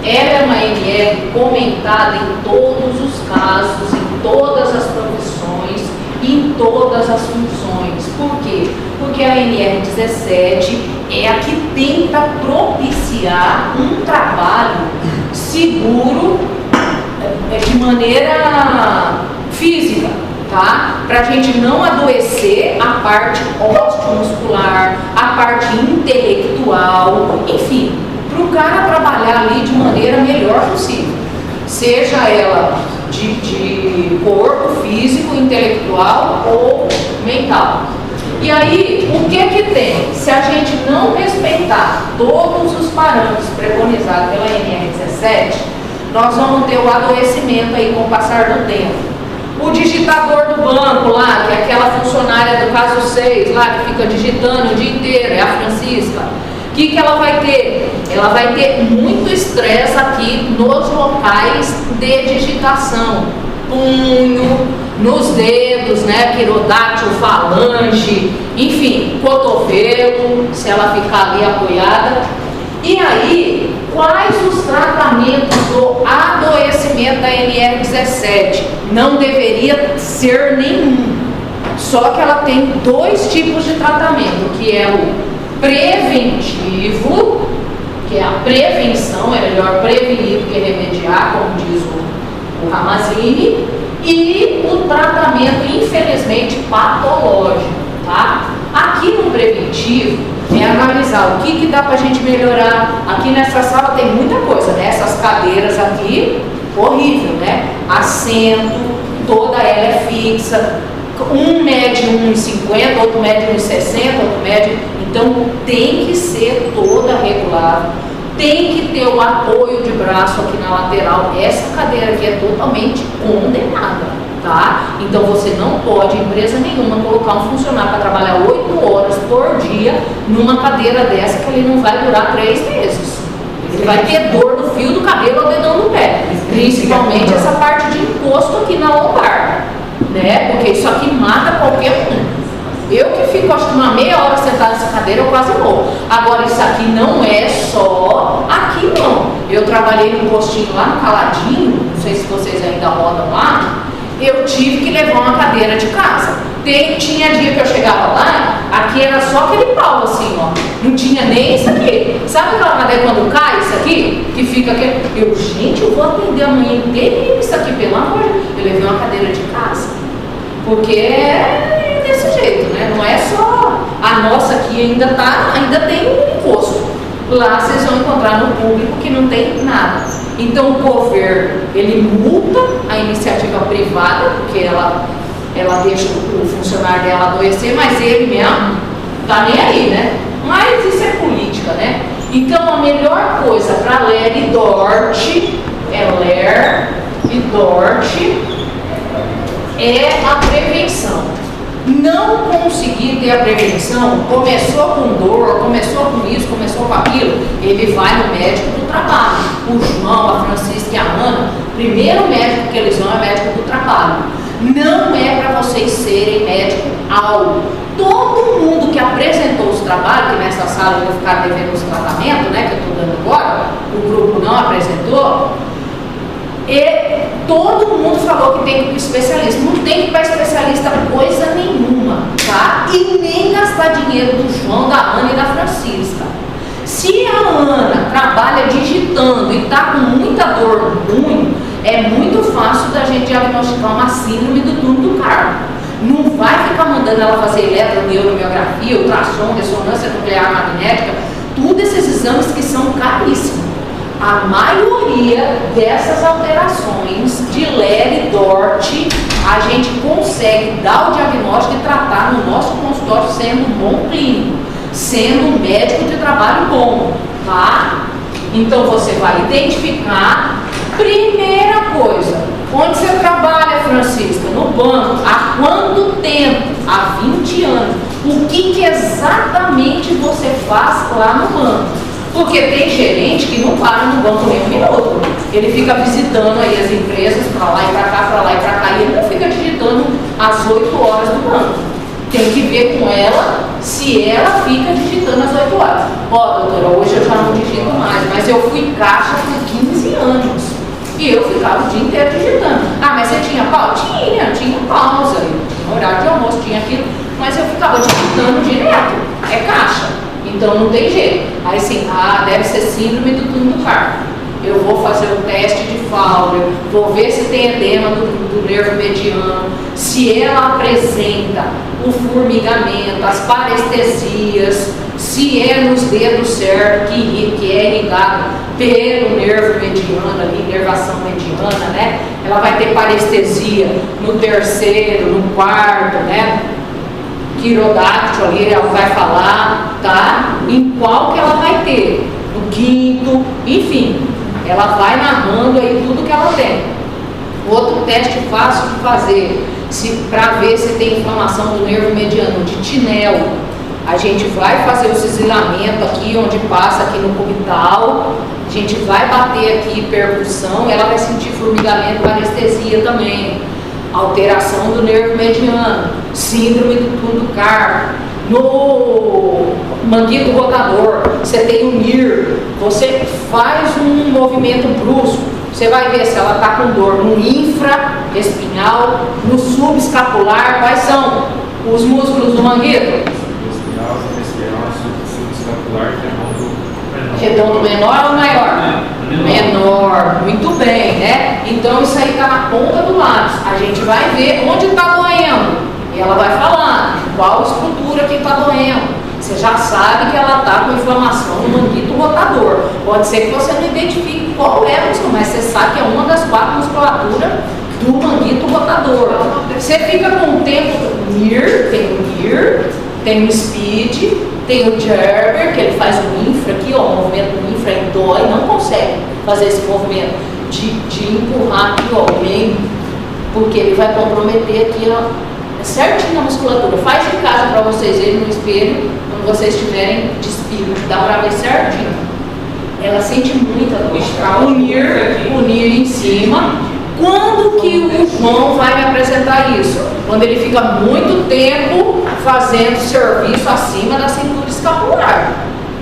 [SPEAKER 2] ela é uma NR comentada em todos os casos, em todas as profissões, em todas as funções. Por quê? Porque a NR17 é a que tenta propiciar um trabalho seguro de maneira física, tá? Para a gente não adoecer a parte osteomuscular, a parte intelectual, enfim, para o cara trabalhar ali de maneira melhor possível, seja ela de corpo, físico, intelectual ou mental. E aí, o que tem? Se a gente não respeitar todos os parâmetros preconizados pela NR17, nós vamos ter o adoecimento aí com o passar do tempo. O digitador do banco lá, que é aquela funcionária do caso 6 lá, que fica digitando o dia inteiro, é a Francisca. O que ela vai ter? Ela vai ter muito estresse aqui nos locais de digitação. Punho, nos dedos, né? Quirodátil, falange, enfim, cotovelo, se ela ficar ali apoiada. E aí, quais os tratamentos do adoecimento da NR17? Não deveria ser nenhum. Só que ela tem 2 tipos de tratamento, que é o preventivo, que é a prevenção, é melhor prevenir do que remediar, como diz o Ramazzini, e o tratamento, infelizmente, patológico, tá? Aqui no preventivo é analisar o que dá pra gente melhorar. Aqui nessa sala tem muita coisa, né? Essas cadeiras aqui, horrível, né? Assento, toda ela é fixa, um mede 1,50, outro mede 1,60, outro mede... Então tem que ser toda regular, tem que ter o apoio de braço aqui na lateral. Essa cadeira aqui é totalmente condenada, tá? Então você não pode, empresa nenhuma, colocar um funcionário para trabalhar 8 horas por dia numa cadeira dessa que ele não vai durar 3 meses. Ele vai ter dor no fio do cabelo ou dedão no pé, principalmente essa parte de encosto aqui na lombar, né? Porque isso aqui mata qualquer um. Eu que fico, acho que uma meia hora sentada nessa cadeira, eu quase morro. Agora, isso aqui não é só aqui, não. Eu trabalhei num postinho lá no Caladinho, não sei se vocês ainda rodam lá, eu tive que levar uma cadeira de casa. Tinha dia que eu chegava lá, aqui era só aquele pau assim, ó. Não tinha nem isso aqui. Sabe aquela cadeira quando cai isso aqui? Que fica aqui. Gente, eu vou atender amanhã inteira isso aqui, pelo amor de Deus. Eu levei uma cadeira de casa. Porque é desse jeito, né? Não é só a nossa aqui ainda tem um encosto. Lá vocês vão encontrar no público que não tem nada. Então o governo, ele multa a iniciativa privada, porque ela deixa o funcionário dela adoecer, mas ele mesmo tá nem aí, né? Mas isso é política, né? Então a melhor coisa para Ler e Dort é a prevenção. Não conseguir ter a prevenção, começou com dor, começou com isso, começou com aquilo, ele vai no médico do trabalho. O João, a Francisca e a Ana, primeiro médico que eles vão é médico do trabalho. Não é para vocês serem médico-alvo. Todo mundo que apresentou os trabalhos, que nessa sala eu vou ficar devendo os tratamentos, né, que eu estou dando agora, o grupo não apresentou, e todo mundo falou que tem que ir para especialista. Não tem que ir para especialista coisa nenhuma, tá? E nem gastar dinheiro do João, da Ana e da Francisca. Se a Ana trabalha digitando e está com muita dor no punho, é muito fácil da gente diagnosticar uma síndrome do túnel do carpo. Não vai ficar mandando ela fazer eletroneuromiografia, ultrassom, ressonância nuclear magnética, tudo esses exames que são caríssimos. A maioria dessas alterações de Ler e Dort, a gente consegue dar o diagnóstico e tratar no nosso consultório sendo um bom clínico, sendo um médico de trabalho bom, tá? Então você vai identificar, primeira coisa, onde você trabalha, Francisca? No banco. Há quanto tempo? Há 20 anos. O que exatamente você faz lá no banco? Porque tem gerente que não para no banco nem um minuto. Ele fica visitando aí as empresas para lá e para cá, para lá e para cá, e ele não fica digitando às 8 horas no banco. Tem que ver com ela se ela fica digitando às 8 horas. Ó, doutora, hoje eu já não digito mais, mas eu fui caixa por 15 anos. E eu ficava o dia inteiro digitando. Ah, mas você tinha pausa? Tinha pausa. No horário de almoço tinha aquilo, mas eu ficava digitando direto. É caixa. Então não tem jeito. Aí sim, deve ser síndrome do túnel do carpo. Eu vou fazer o teste de Fowler, vou ver se tem edema do nervo mediano, se ela apresenta o formigamento, as parestesias, se é nos dedos certos, que é irrigado pelo nervo mediano ali, nervação mediana, né? Ela vai ter parestesia no terceiro, no quarto, né? Quirodáctilo ali, ela vai falar, tá? Em qual que ela vai ter? No quinto, enfim, ela vai narrando aí tudo que ela tem. Outro teste fácil de fazer, para ver se tem inflamação do nervo mediano, de Tinel. A gente vai fazer o cisalhamento aqui, onde passa aqui no cubital, a gente vai bater aqui percussão, ela vai sentir formigamento, parestesia também. Alteração do nervo mediano, síndrome do túnel do carpo. No manguito rotador, você tem um NIR, você faz um movimento brusco, você vai ver se ela está com dor no infra-espinhal, no subescapular. Quais são os músculos do manguito?
[SPEAKER 6] Subescapular,
[SPEAKER 2] redondo menor ou maior? Menor, muito bem, né? Então isso aí está na ponta do lápis. A gente vai ver onde está doendo. E ela vai falar qual estrutura que está doendo. Você já sabe que ela está com inflamação no manguito rotador. Pode ser que você não identifique qual é a múscula, mas você sabe que é uma das 4 musculaturas do manguito rotador. Você fica com o tempo do NIR, tem o SPEED, tem o Gerber, que ele faz o infra aqui, ó, o movimento do infra, ele dói, não consegue fazer esse movimento de empurrar aqui, ó, bem porque ele vai comprometer aqui, ó, certinho a musculatura. Faz em casa para vocês verem no espelho, quando vocês estiverem despido, dá para ver certinho. Ela sente muita dor. Unir em cima. Quando que o João vai me apresentar isso? Quando ele fica muito tempo fazendo serviço acima da cintura escapular,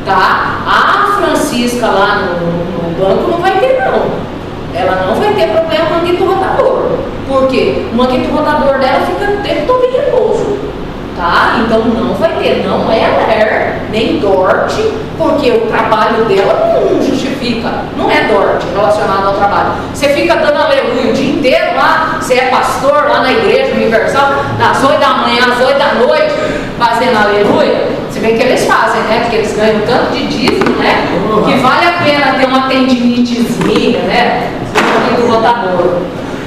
[SPEAKER 2] tá? A Francisca lá no banco não vai ter não. Ela não vai ter problema com o manguito rotador. Por quê? O manguito rotador dela fica o tempo todo em repouso, tá? Então não vai ter, não é LER, nem DORT, porque o trabalho dela não justifica, não é DORT relacionado ao trabalho. Você fica dando aleluia o dia inteiro lá, você é pastor lá na Igreja Universal, das 8 da manhã às 8 da noite, fazendo aleluia. Se bem que eles fazem, né? Porque eles ganham tanto de dízimo, né? Que vale a pena ter uma tendinitezinha, né? Do rotador.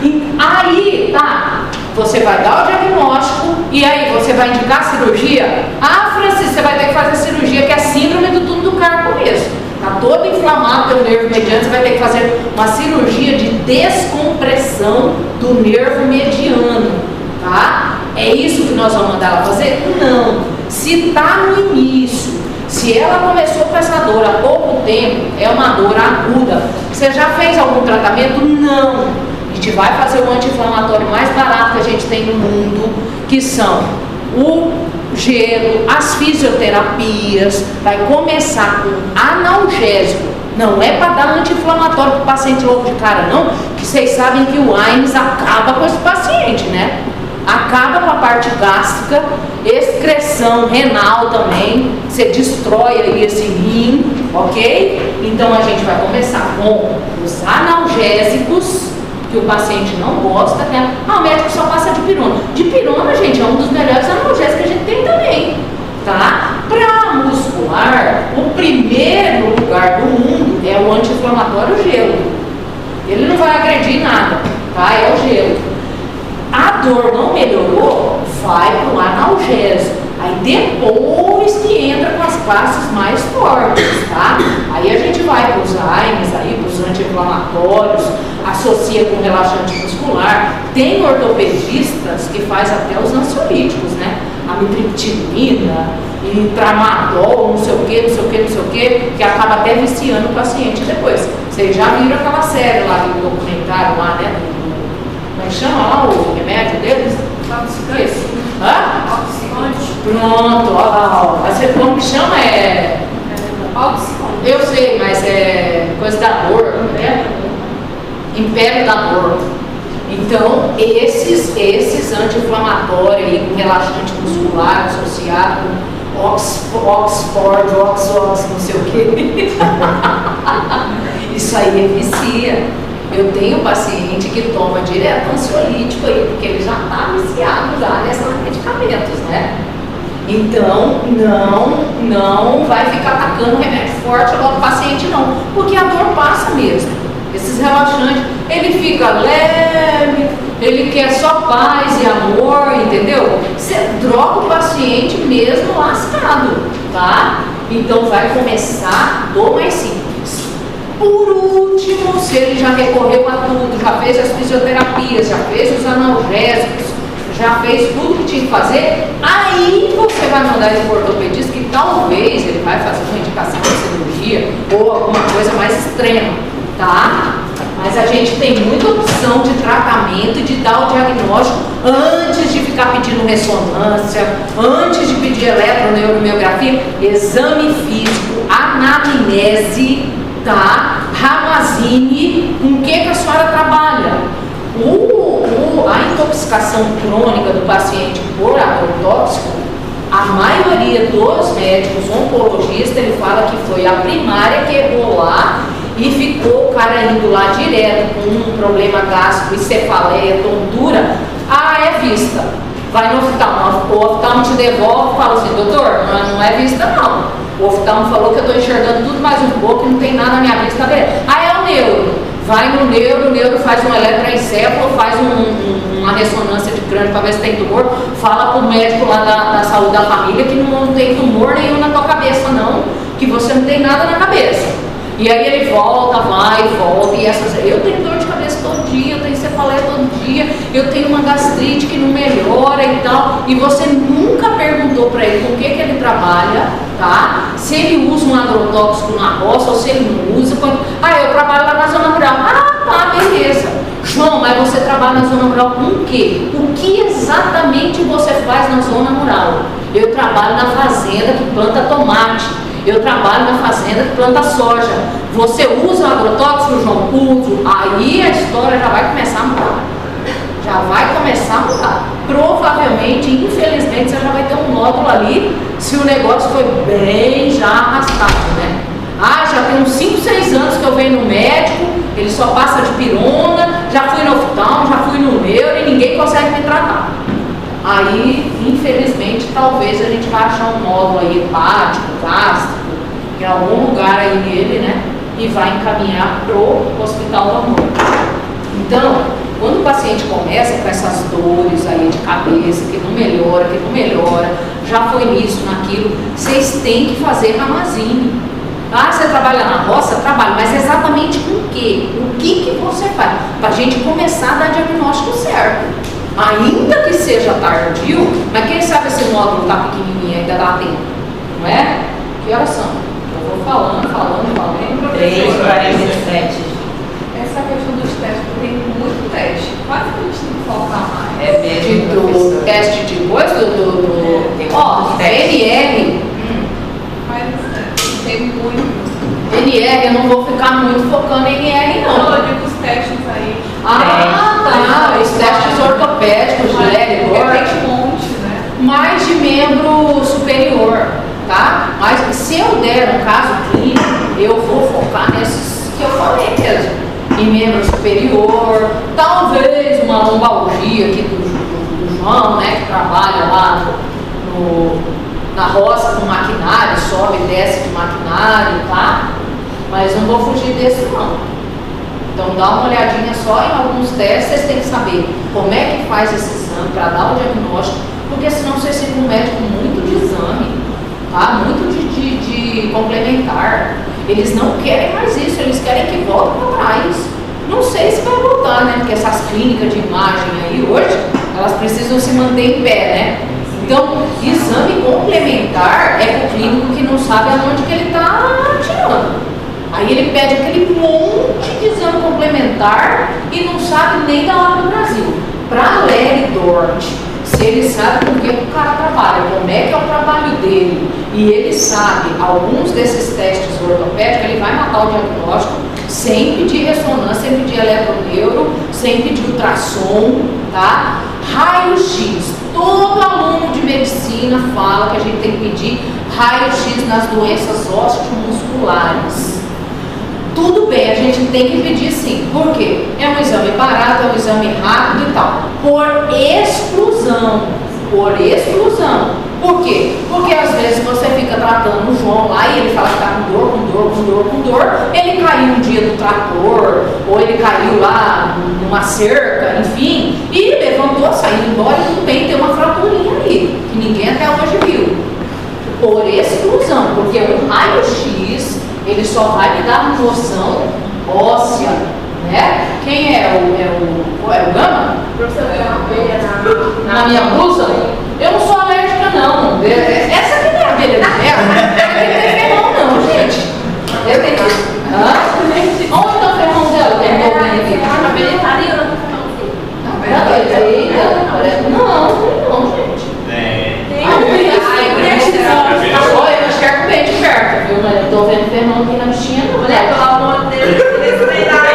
[SPEAKER 2] E aí, tá, você vai dar o diagnóstico e aí você vai indicar a cirurgia. Ah, Francisco, você vai ter que fazer cirurgia, que é síndrome do túnel do carpo mesmo. Tá todo inflamado pelo nervo mediano, você vai ter que fazer uma cirurgia de descompressão do nervo mediano, tá? É isso que nós vamos mandar ela fazer? Não. Se tá no início, se ela começou com essa dor há pouco tempo, é uma dor aguda. Você já fez algum tratamento? Não. A gente vai fazer o anti-inflamatório mais barato que a gente tem no mundo, que são o gelo, as fisioterapias, vai começar com analgésico. Não é para dar anti-inflamatório para o paciente logo de cara, não, que vocês sabem que o AINES acaba com esse paciente, né? Acaba com a parte gástrica, excreção renal também, você destrói aí esse rim, ok? Então a gente vai começar com os analgésicos, que o paciente não gosta, né? Ah, o médico só passa dipirona. Dipirona, gente, é um dos melhores analgésicos que a gente tem também, tá? Para muscular, o primeiro lugar do mundo é o anti-inflamatório gelo. Ele não vai agredir nada, tá? É o gelo. A dor não melhorou, vai para o analgésico. Aí depois que entra com as classes mais fortes, tá? Aí a gente vai para os AINES, aí para os anti-inflamatórios, associa com relaxante muscular. Tem ortopedistas que faz até os ansiolíticos, né? Amitriptilina, e tramadol, não sei o que, que acaba até viciando o paciente depois. Vocês já viram aquela série lá do documentário lá, né? Como é que chama lá o remédio deles? Isso. Hã? Pronto, ó. Como que chama? Eu sei, mas é coisa da dor, né? Império da dor. Então, esses anti-inflamatórios aí, com relaxante muscular associado com Oxford, não sei o que. Isso aí vicia. Eu tenho paciente que toma direto ansiolítico aí, porque ele já está viciado já nesses medicamentos, né? Então, não vai ficar atacando remédio forte logo o paciente não, porque a dor passa mesmo. Esses relaxantes, ele fica leve, ele quer só paz e amor, entendeu? Você droga o paciente mesmo lascado, tá? Então vai começar dor mais simples. Por último, se ele já recorreu a tudo, já fez as fisioterapias, já fez os analgésicos, já fez tudo que tinha que fazer, aí você vai mandar ele para o ortopedista, que talvez ele vai fazer uma indicação de cirurgia ou alguma coisa mais extrema, tá? Mas a gente tem muita opção de tratamento e de dar o diagnóstico antes de ficar pedindo ressonância, antes de pedir eletroneuromiografia, exame físico, anamnese, tá? Ramazine, com o que a senhora trabalha? A intoxicação crônica do paciente por agrotóxico, a maioria dos médicos oncologistas, ele fala que foi a primária que errou lá e ficou o cara indo lá direto com um problema gástrico, cefaleia, tontura. Ah, é vista. Vai no oftalmo, o oftalmo te devolve e fala assim, doutor, não é vista não. O oftalmo falou que eu estou enxergando tudo mais um pouco e não tem nada na minha vista dele. Ah, é o neuro. Vai no neuro, o neuro faz um eletroencefalo, faz uma ressonância de crânio para ver se tem tumor, fala para o médico lá da saúde da família que não tem tumor nenhum na tua cabeça não, que você não tem nada na cabeça. E aí ele volta, vai, volta, e eu tenho dor de cabeça todo dia, eu tenho cefaleia todo dia, dia eu tenho uma gastrite que não melhora e tal, e você nunca perguntou para ele com o que ele trabalha, tá? Se ele usa um agrotóxico na roça ou se ele não usa. Eu trabalho lá na zona rural. Tá, beleza. João, mas você trabalha na zona rural com o quê? O que exatamente você faz na zona rural? Eu trabalho na fazenda que planta tomate. Eu trabalho na fazenda que planta soja. Você usa o agrotóxico, João? Uso. Aí a história já vai começar a mudar. Já vai começar a mudar. Provavelmente, infelizmente, você já vai ter um nódulo ali se o negócio foi bem já arrastado, né? Já tem uns 5, 6 anos que eu venho no médico, ele só passa de pirona, já fui no oftalmo, já fui no neuro e ninguém consegue me tratar. Aí, infelizmente, talvez a gente vai achar um nódulo aí hepático, gástrico, em algum lugar aí nele, né? E vai encaminhar pro hospital da morte. Então, quando o paciente começa com essas dores aí de cabeça, que não melhora, já foi nisso, naquilo, vocês têm que fazer ramazinho. Você trabalha na roça? Trabalho, mas exatamente com o quê? O que você faz? Para a gente começar a dar diagnóstico certo. Ainda que seja tardio, mas quem sabe esse nódulo está pequenininho, ainda dá tempo, não é? Que horas são? Eu vou falando.
[SPEAKER 1] 3h47.
[SPEAKER 4] Essa questão dos testes, porque tem muito teste. Quase que a gente tem que focar mais.
[SPEAKER 1] É mesmo,
[SPEAKER 2] Do
[SPEAKER 1] professor.
[SPEAKER 2] teste de coisa,
[SPEAKER 1] Tem muitos testes.
[SPEAKER 2] NR.
[SPEAKER 4] Mas tem muito.
[SPEAKER 2] NR, eu não vou ficar muito focando em NR, não.
[SPEAKER 4] Eu digo os testes aí.
[SPEAKER 2] Os testes ortopédicos,
[SPEAKER 4] Porque
[SPEAKER 2] Lério,
[SPEAKER 4] tem um monte, né?
[SPEAKER 2] mais de membro superior, tá? Mas se eu der um caso clínico, eu vou focar nesses que eu falei mesmo. Em membro superior, talvez uma lombalgia aqui do João, né? Que trabalha lá na roça com maquinário, sobe e desce de maquinário, tá? Mas não vou fugir desse não. Então dá uma olhadinha só em alguns testes, vocês têm que saber como é que faz esse exame para dar o diagnóstico, porque senão vocês ficam um médico muito de exame, tá? Muito de complementar. Eles não querem mais isso, eles querem que volte para trás. Não sei se vai voltar, né? Porque essas clínicas de imagem aí hoje, elas precisam se manter em pé, né? Então, exame complementar é o clínico que não sabe aonde que ele está tirando. Aí ele pede aquele monte de exame complementar e não sabe nem da hora do Brasil. Para Larry Dort, se ele sabe com que o cara trabalha, como é que é o trabalho dele, e ele sabe alguns desses testes ortopédicos, ele vai matar o diagnóstico sem pedir ressonância, sem pedir eletroneuro, sem pedir ultrassom, tá? Raio-X. Todo aluno de medicina fala que a gente tem que pedir raio-X nas doenças osteomusculares. Tudo bem, a gente tem que pedir sim. Por quê? É um exame barato, é um exame rápido e tal. Por exclusão. Por exclusão. Por quê? Porque às vezes você fica tratando o João lá e ele fala que está com dor. Ele caiu um dia do trator, ou ele caiu lá numa cerca, enfim, e levantou, saiu embora e tudo bem, tem uma fraturinha ali, que ninguém até hoje viu. Por exclusão, porque o raio-X, ele só vai me dar noção óssea, né? Quem é o Gama?
[SPEAKER 4] Professor, tem uma abelha
[SPEAKER 2] Na minha blusa? Eu não sou alérgica, não. Essa aqui não é abelha de mel. Aqui não tem ferrão, não, gente. Eu tenho. Onde está o ferrão dela? Tem um pouco aqui.
[SPEAKER 4] A abelha italiana.
[SPEAKER 2] Não, gente. Olha, eu enxergo bem de perto, viu? Mas eu tô vendo ferrão aqui na bichinha, não, né?
[SPEAKER 4] Pelo amor de Deus, respeitar aí.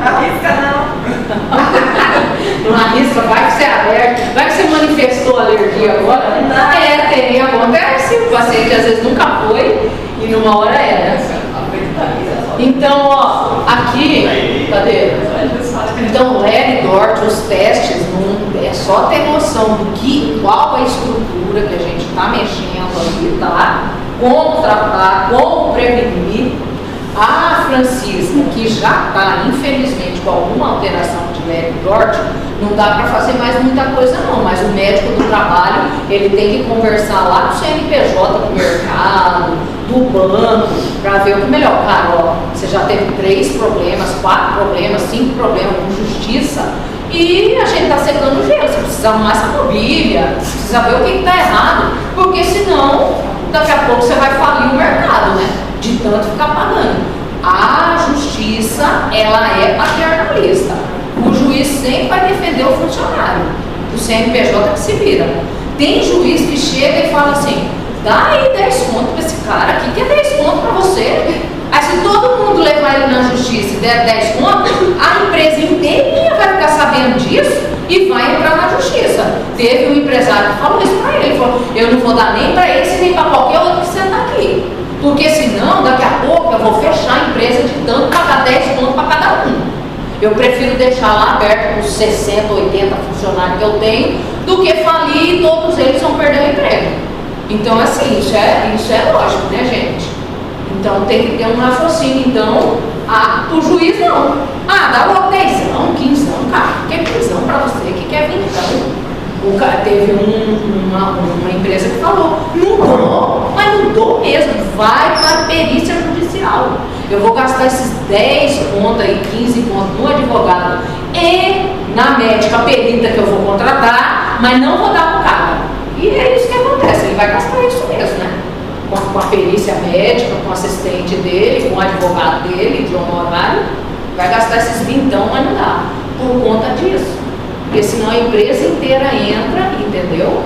[SPEAKER 4] Arrisca não.
[SPEAKER 2] Não arrisca, vai que você é alerta, vai que você manifestou alergia agora. Tem, acontece, o paciente às vezes nunca foi e numa hora é, né? Então, ó, aqui, cadê? Então, Larry Dort, os testes, é só ter noção do qual a estrutura que a gente está mexendo ali, tá? Como tratar, como prevenir. A Francisca, que já está, infelizmente, com alguma alteração de Larry Dort, não dá para fazer mais muita coisa não, mas o médico do trabalho, ele tem que conversar lá com o CNPJ do mercado, do banco, para ver o que melhor. Cara, ó, você já teve 3 problemas, 4 problemas, 5 problemas com justiça e a gente está secando o gelo. Você precisa arrumar essa mobília, precisa ver o que está errado, porque senão daqui a pouco você vai falir o mercado, né? De tanto ficar pagando. A justiça, ela é paternalista. O juiz sempre vai defender o funcionário. O CNPJ que se vira. Tem juiz que chega e fala assim: dá aí 10 conto para esse cara aqui, que é 10 conto para você. Aí se todo mundo levar ele na justiça e der 10 conto, a empresa inteirinha vai ficar sabendo disso e vai entrar na justiça. Teve um empresário que falou isso para ele. Ele falou: eu não vou dar nem para esse nem para qualquer outro que senta aqui. Porque senão, daqui a pouco, eu vou fechar a empresa de tanto pagar 10 conto para cada um. Eu prefiro deixar lá aberto com os 60, 80 funcionários que eu tenho, do que falir e todos eles vão perder o emprego. Então, assim, isso é lógico, né, gente? Então, tem que ter um raciocínio. Então, o juiz não. Dá logo 10 anos, 15 anos, cara. O que é 15 anos para você? O que é 20 anos? Teve uma empresa que falou: não dou, mas não dou mesmo. Vai para a perícia judicial. Eu vou gastar esses 10 contos aí, 15 contos no advogado e na médica perita que eu vou contratar, mas não vou dar pro cara. E é isso que acontece, ele vai gastar isso mesmo, né? Com a perícia médica, com o assistente dele, com o advogado dele, de honorário, vai gastar esses vintão, mas não dá, por conta disso. Porque senão a empresa inteira entra, entendeu?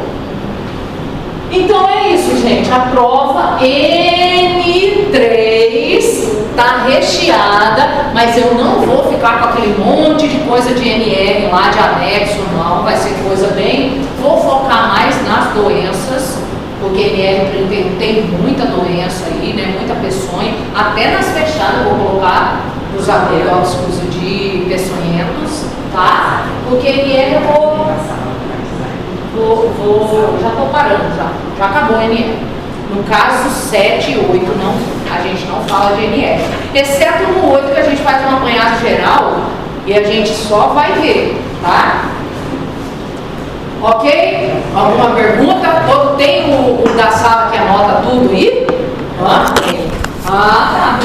[SPEAKER 2] Então é isso, gente. A prova N3 está recheada, mas eu não vou ficar com aquele monte de coisa de NR lá, de anexo, não. Vai ser coisa bem... Vou focar mais nas doenças, porque NR31 tem muita doença aí, né? Muita peçonha. Até nas fechadas eu vou colocar os abióticos de peçonhentos, tá? Porque NR eu já estou parando, já acabou o NR. No caso 7 e 8, a gente não fala de NR. Exceto no 8 que a gente faz um apanhado geral e a gente só vai ver, tá? Ok? Alguma pergunta? Ou tem o da sala que anota tudo aí? Tá.